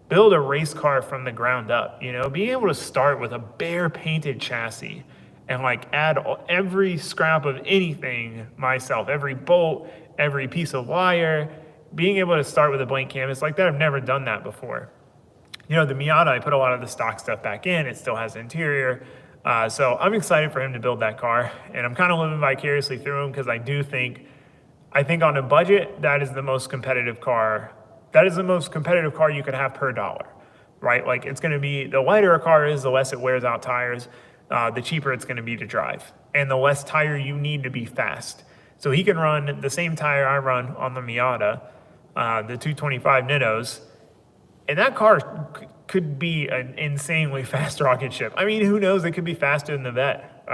build a race car from the ground up, you know? Being able to start with a bare painted chassis and like add every scrap of anything myself, every bolt, every piece of wire, being able to start with a blank canvas like that, I've never done that before. You know, the Miata, I put a lot of the stock stuff back in. It still has interior. So I'm excited for him to build that car. And I'm kind of living vicariously through him because I think on a budget, that is the most competitive car. That is the most competitive car you could have per dollar, right? Like, it's going to be, the lighter a car is, the less it wears out tires, the cheaper it's going to be to drive, and the less tire you need to be fast. So he can run the same tire I run on the Miata, the 225 Nittos, and that car could be an insanely fast rocket ship. I mean, who knows? It could be faster than the Vet.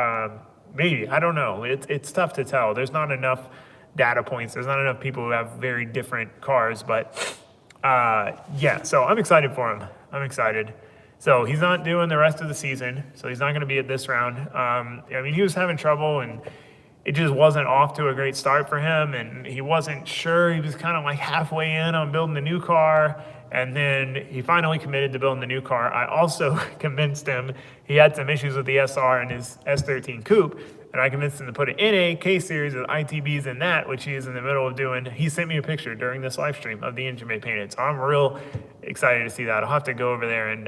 Maybe, I don't know. It's tough to tell. There's not enough data points. There's not enough people who have very different cars, but yeah, so I'm excited for him. I'm excited. So he's not doing the rest of the season, so he's not going to be at this round. I mean, he was having trouble, and it just wasn't off to a great start for him, and he wasn't sure. He was kind of like halfway in on building the new car, and then he finally committed to building the new car. I also convinced him, he had some issues with the SR and his S13 Coupe, and I convinced him to put an NA K-Series with ITBs in that, which he is in the middle of doing. He sent me a picture during this live stream of the engine bay painted, so I'm real excited to see that. I'll have to go over there and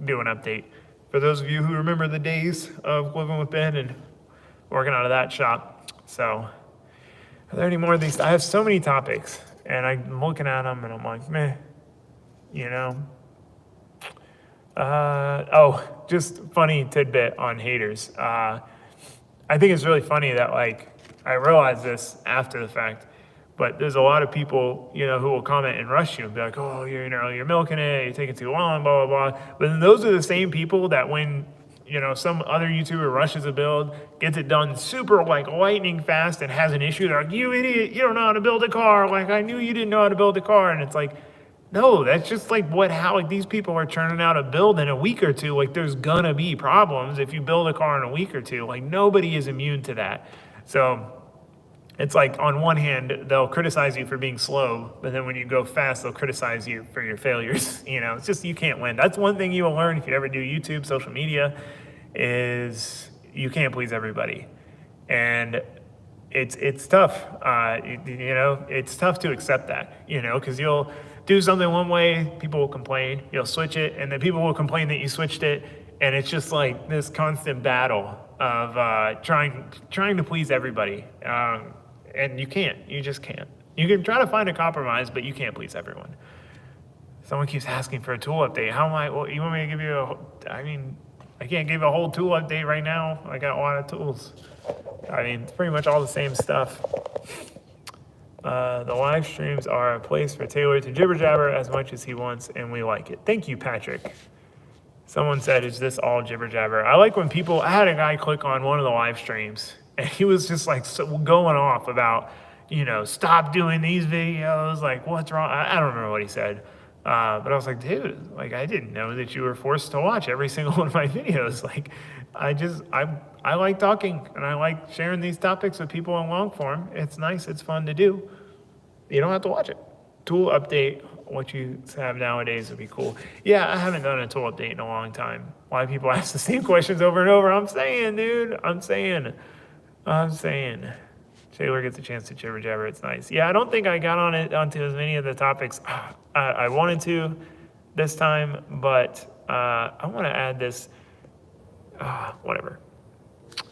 do an update. For those of you who remember the days of living with Ben and working out of that shop. So, are there any more of these? I have so many topics, and I'm looking at them, and I'm like, meh, you know? Oh, just funny tidbit on haters. I think it's really funny that, like, I realized this after the fact, but there's a lot of people, you know, who will comment and rush you and be like, oh, you're milking it, you're taking too long, blah, blah, blah. But then those are the same people that when, you know, some other YouTuber rushes a build, gets it done super, like, lightning fast and has an issue, they're like, you idiot, you don't know how to build a car. Like, I knew you didn't know how to build a car. And it's like, no, that's just like how like these people are churning out a build in a week or two. Like, there's gonna be problems if you build a car in a week or two. Like, nobody is immune to that. So it's like, on one hand, they'll criticize you for being slow, but then when you go fast, they'll criticize you for your failures. You know, it's just, you can't win. That's one thing you will learn if you ever do YouTube, social media, is you can't please everybody. And it's tough. You know, it's tough to accept that, you know, because you'll do something one way, people will complain, you'll switch it, and then people will complain that you switched it, and it's just like this constant battle of trying to please everybody. And you just can't. You can try to find a compromise, but you can't please everyone. Someone keeps asking for a tool update. Well, you want me to give you I can't give a whole tool update right now. I got a lot of tools. I mean, it's pretty much all the same stuff. The live streams are a place for Taylor to jibber jabber as much as he wants, and we like it. Thank you, Patrick. Someone said, is this all jibber jabber? I like when I had a guy click on one of the live streams, and he was just like going off about, you know, stop doing these videos, like, what's wrong? I don't remember what he said. But I was like, dude, like, I didn't know that you were forced to watch every single one of my videos. Like, I like talking, and I like sharing these topics with people in long form. It's nice, it's fun to do. You don't have to watch it. Tool update, what you have nowadays would be cool. Yeah, I haven't done a tool update in a long time. Why people ask the same questions over and over? I'm saying, dude, I'm saying. Taylor gets a chance to jibber jabber. It's nice. Yeah, I don't think I got onto as many of the topics I wanted to this time, but I want to add this. Whatever.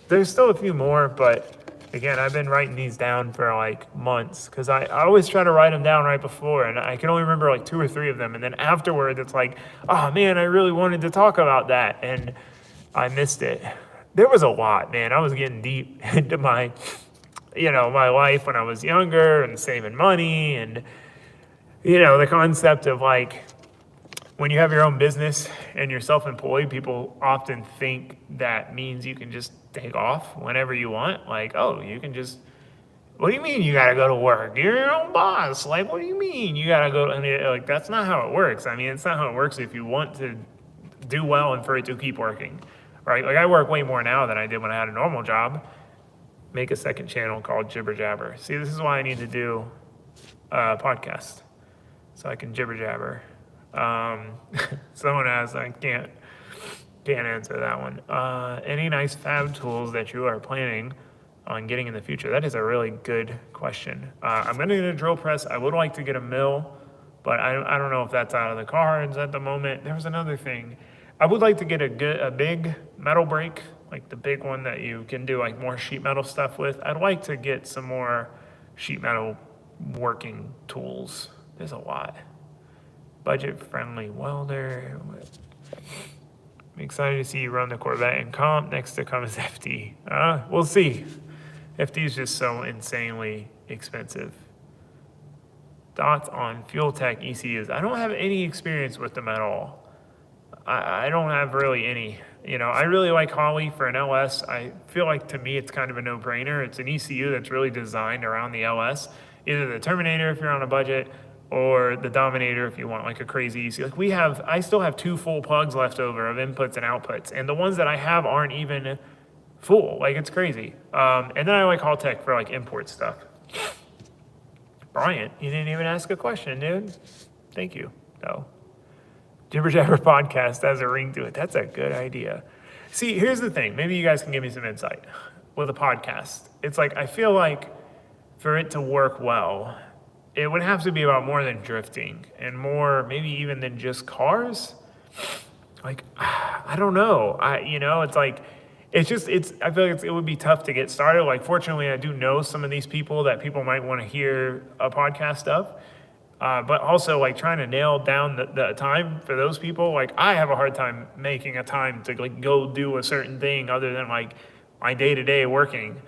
There's still a few more, but again, I've been writing these down for like months because I always try to write them down right before, and I can only remember like 2 or 3 of them, and then afterwards it's like, oh man, I really wanted to talk about that, and I missed it. there was a lot, man. I was getting deep into my life when I was younger and saving money and, the concept of like, when you have your own business and you're self-employed, people often think that means you can just take off whenever you want. Like, oh, you can just, what do you mean you gotta go to work? You're your own boss. Like, what do you mean you gotta go? Like, that's not how it works. I mean, it's not how it works if you want to do well and for it to keep working, right? Like, I work way more now than I did when I had a normal job. Make a second channel called Jibber Jabber. See, this is why I need to do a podcast, so I can jibber jabber. Someone asked, I can't answer that one. Any nice fab tools that you are planning on getting in the future? That is a really good question. I'm going to get a drill press. I would like to get a mill, but I don't know if that's out of the cards at the moment. There was another thing. I would like to get a big metal brake, like the big one that you can do like more sheet metal stuff with. I'd like to get some more sheet metal working tools. There's a lot. Budget-friendly welder. I'm excited to see you run the Corvette in comp. Next to come is FD. We'll see. FD is just so insanely expensive. Thoughts on fuel tech ECUs? I don't have any experience with them at all. I don't have really any. I really like Holley for an LS. I feel like, to me, it's kind of a no-brainer. It's an ECU that's really designed around the LS. Either the Terminator if you're on a budget, or the Dominator if you want like a crazy ECU. Like I still have 2 full plugs left over of inputs and outputs, and the ones that I have aren't even full. Like, it's crazy. And then I like Haltech for like import stuff. Bryant, you didn't even ask a question, dude. Thank you, though. Jibber Jabber podcast has a ring to it. That's a good idea. See, here's the thing. Maybe you guys can give me some insight with a podcast. It's like, I feel like for it to work well, it would have to be about more than drifting and more, maybe even than just cars. Like, I don't know. It's like, I feel like it would be tough to get started. Like, fortunately, I do know some of these people that people might want to hear a podcast of. But also, like, trying to nail down the time for those people. Like, I have a hard time making a time to like go do a certain thing other than like my day-to-day working.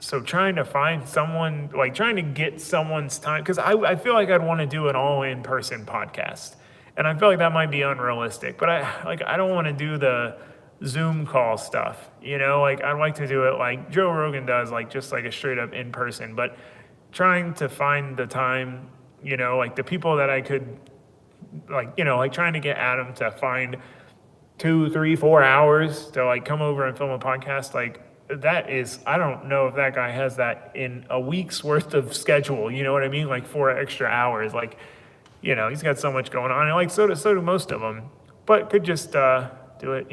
So trying to find someone, like trying to get someone's time, because I feel like I'd want to do an all in-person podcast. And I feel like that might be unrealistic, but I don't want to do the Zoom call stuff, like I'd like to do it like Joe Rogan does, like just like a straight up in person, but trying to find the time, like the people that I could, like, like trying to get Adam to find 2, 3, 4 hours to like come over and film a podcast, like, that is, I don't know if that guy has that in a week's worth of schedule, you know what I mean? Like 4 extra hours, like, he's got so much going on. And like, so do most of them, but could just do it,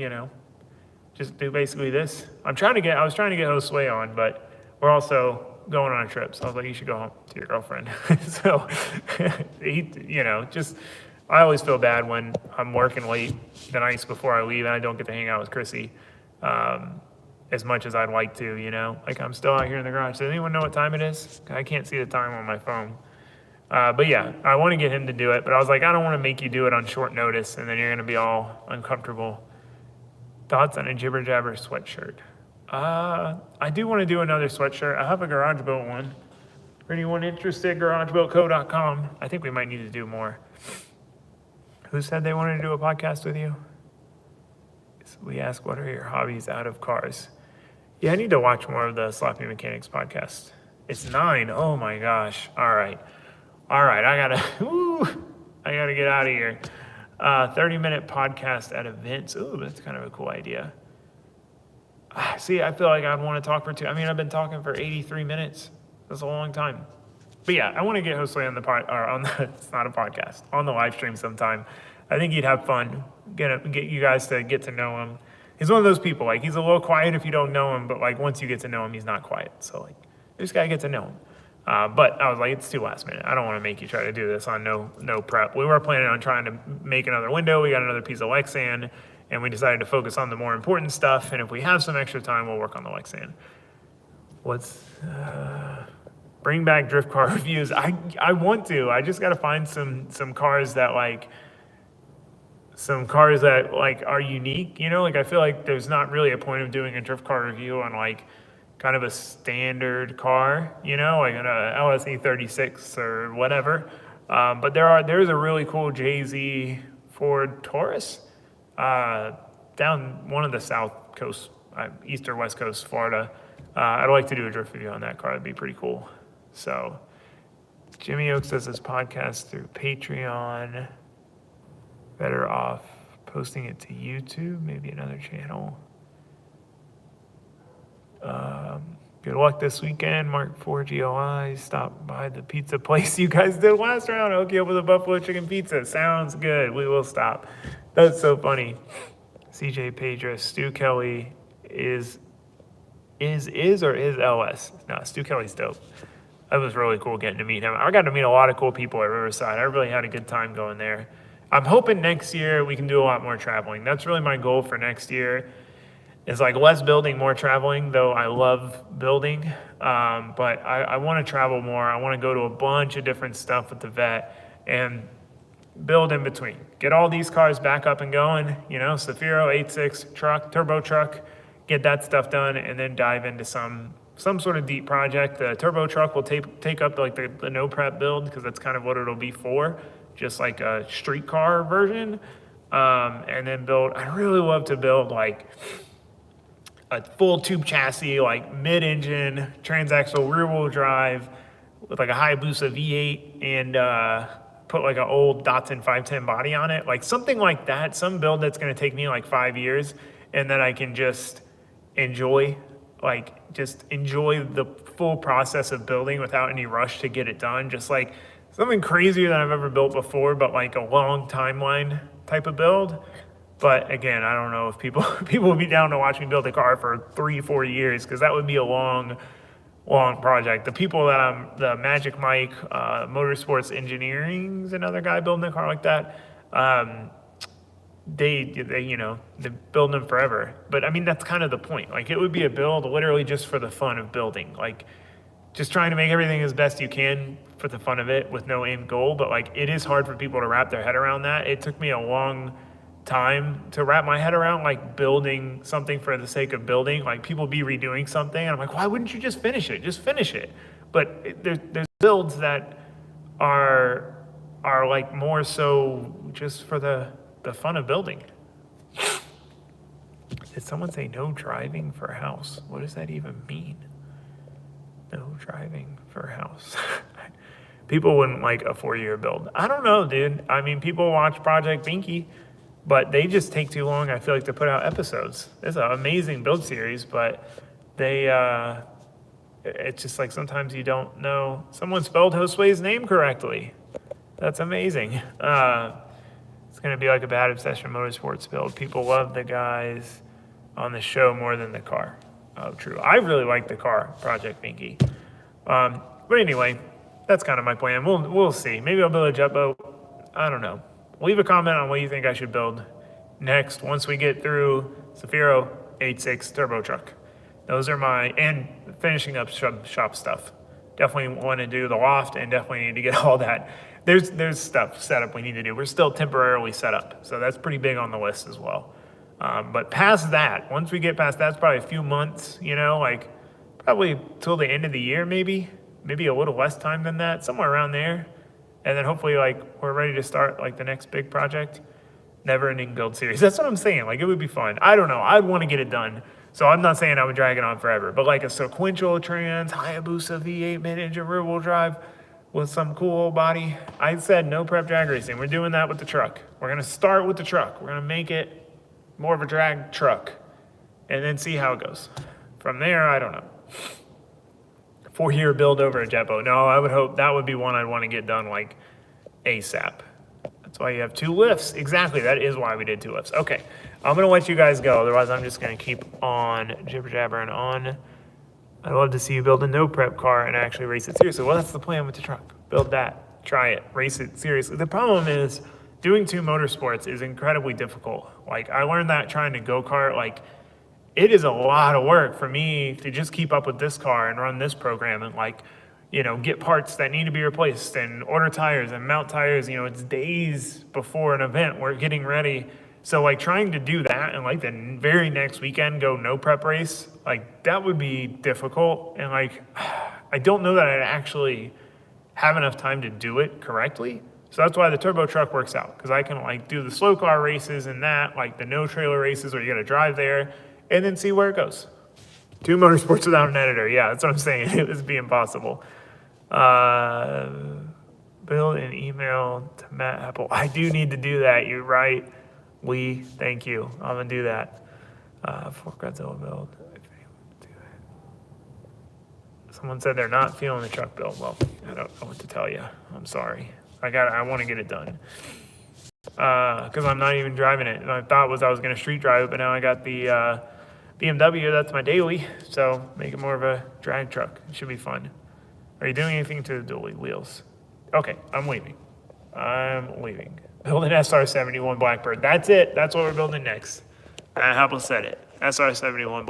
just do basically this. I was trying to get Josue on, but we're also going on a trip. So I was like, you should go home to your girlfriend. So I always feel bad when I'm working late the nights before I leave and I don't get to hang out with Chrissy. As much as I'd like to, like I'm still out here in the garage. Does anyone know what time it is? I can't see the time on my phone. But yeah, I want to get him to do it, but I was like, I don't want to make you do it on short notice and then you're going to be all uncomfortable. Thoughts on a Jibber Jabber sweatshirt? I do want to do another sweatshirt. I have a Garage Boat one. For anyone interested, garagebuiltco.com. I think we might need to do more. Who said they wanted to do a podcast with you? We ask, what are your hobbies out of cars? Yeah, I need to watch more of the Sloppy Mechanics podcast. It's 9. Oh my gosh. All right. I gotta get out of here. 30-minute podcast at events. Ooh, that's kind of a cool idea. See, I feel like I'd want to talk for 2. I mean, I've been talking for 83 minutes. That's a long time. But yeah, I want to get Josue on the it's not a podcast, on the live stream sometime. I think he'd have fun. Get you guys to get to know him. He's one of those people, like, he's a little quiet if you don't know him, but like once you get to know him, he's not quiet. So like, you just gotta get to know him. But I was like, it's too last minute. I don't want to make you try to do this on no prep. We were planning on trying to make another window. We got another piece of Lexan, and we decided to focus on the more important stuff. And if we have some extra time, we'll work on the Lexan. Bring back drift car reviews. I want to. I just got to find some cars that like some cars that like are unique, you know, like I feel like there's not really a point of doing a drift car review on like kind of a standard car, you know, like an LSE 36 or whatever. But there's a really cool JZ Ford Taurus down one of the south coast, east or west coast, Florida. I'd like to do a drift review on that car. It'd be pretty cool. So Jimmy Oaks does his podcast through Patreon. Better off posting it to YouTube, maybe another channel. Good luck this weekend, Mark 4 GOI. Stop by the pizza place you guys did last round. I'll hook you up with a buffalo chicken pizza. Sounds good. We will stop. That's so funny. CJ Pedro, Stu Kelly is LS? No, Stu Kelly's dope. That was really cool getting to meet him. I got to meet a lot of cool people at Riverside. I really had a good time going there. I'm hoping next year we can do a lot more traveling. That's really my goal for next year. It's like less building, more traveling, though I love building. But I want to travel more. I want to go to a bunch of different stuff with the vet and build in between. Get all these cars back up and going, you know, Zafiro, 8.6 truck, turbo truck, get that stuff done, and then dive into some sort of deep project. The turbo truck will take up like the no prep build, because that's kind of what it'll be for, just like a street car version. And then I really love to build like a full tube chassis, like mid-engine, transaxle rear-wheel drive with like a Hayabusa V8 and put like an old Datsun 510 body on it. Like something like that, some build that's gonna take me like 5 years, and then I can just enjoy the full process of building without any rush to get it done. Just like something crazier than I've ever built before, but like a long timeline type of build. But again, I don't know if people would be down to watch me build a car for 3-4 years, because that would be a long project. The people that the Magic Mike, Motorsports Engineering's another guy building a car like that. They they're building them forever. But I mean, that's kind of the point. Like it would be a build literally just for the fun of building. Like just trying to make everything as best you can for the fun of it with no end goal. But like it is hard for people to wrap their head around that. It took me a long time to wrap my head around like building something for the sake of building. Like people be redoing something and I'm like, why wouldn't you just finish it? Just finish it. But there's builds that are like more so just for the fun of building. Did someone say no driving for house? What does that even mean? No driving for house. People wouldn't like a 4-year build. I don't know, dude. I mean, people watch Project Binky, but they just take too long, I feel like, to put out episodes. It's an amazing build series, but it's just like sometimes you don't know. Someone spelled Josue's name correctly. That's amazing. It's going to be like a Bad Obsession Motorsports build. People love the guys on the show more than the car. Oh, true. I really like the car, Project Binky. But anyway, that's kind of my plan. We'll see. Maybe I'll build a jet boat. I don't know. Leave a comment on what you think I should build next once we get through Zafiro 8.6 turbo truck. Those are and finishing up shop stuff. Definitely want to do the loft and definitely need to get all that. There's stuff set up we need to do. We're still temporarily set up, so that's pretty big on the list as well. But past that, once we get past that, it's probably a few months, you know, like probably till the end of the year, maybe a little less time than that, somewhere around there. And then hopefully like we're ready to start like the next big project. Never ending build series. That's what I'm saying. Like it would be fun. I don't know. I'd want to get it done. So I'm not saying I would drag it on forever, but like a sequential trans Hayabusa V8 mid-engine rear-wheel drive with some cool old body. I said no prep drag racing. We're doing that with the truck. We're going to start with the truck. We're going to make it more of a drag truck and then see how it goes. From there, I don't know. 4-year build over a jet boat. No, I would hope that would be one I'd want to get done like ASAP. That's why you have 2 lifts. Exactly. That is why we did 2 lifts. Okay. I'm going to let you guys go. Otherwise, I'm just going to keep on jibber-jabbering on. I'd love to see you build a no-prep car and actually race it seriously. Well, that's the plan with the truck. Build that. Try it. Race it seriously. The problem is doing 2 motorsports is incredibly difficult. Like, I learned that trying to go-kart. Like, it is a lot of work for me to just keep up with this car and run this program. And, like, you know, get parts that need to be replaced and order tires and mount tires. You know, it's days before an event. We're getting ready. So like trying to do that and like the very next weekend go no prep race, like that would be difficult. And like, I don't know that I'd actually have enough time to do it correctly. So that's why the turbo truck works out, because I can like do the slow car races and that, like the no trailer races where you got to drive there and then see where it goes. 2 motorsports without an editor. Yeah, that's what I'm saying. It would be impossible. Build an email to Matt Apple. I do need to do that. You're right. Thank you. I'm gonna do that. For Godzilla build. Someone said they're not feeling the truck build. Well, I don't know what to tell you. I'm sorry. I want to get it done. Because I'm not even driving it. My thought was I was gonna street drive it, but now I got the BMW. That's my daily. So make it more of a drag truck. It should be fun. Are you doing anything to the dually wheels? Okay, I'm leaving. Building SR71 Blackbird. That's it. That's what we're building next. How said it. SR71 Blackbird.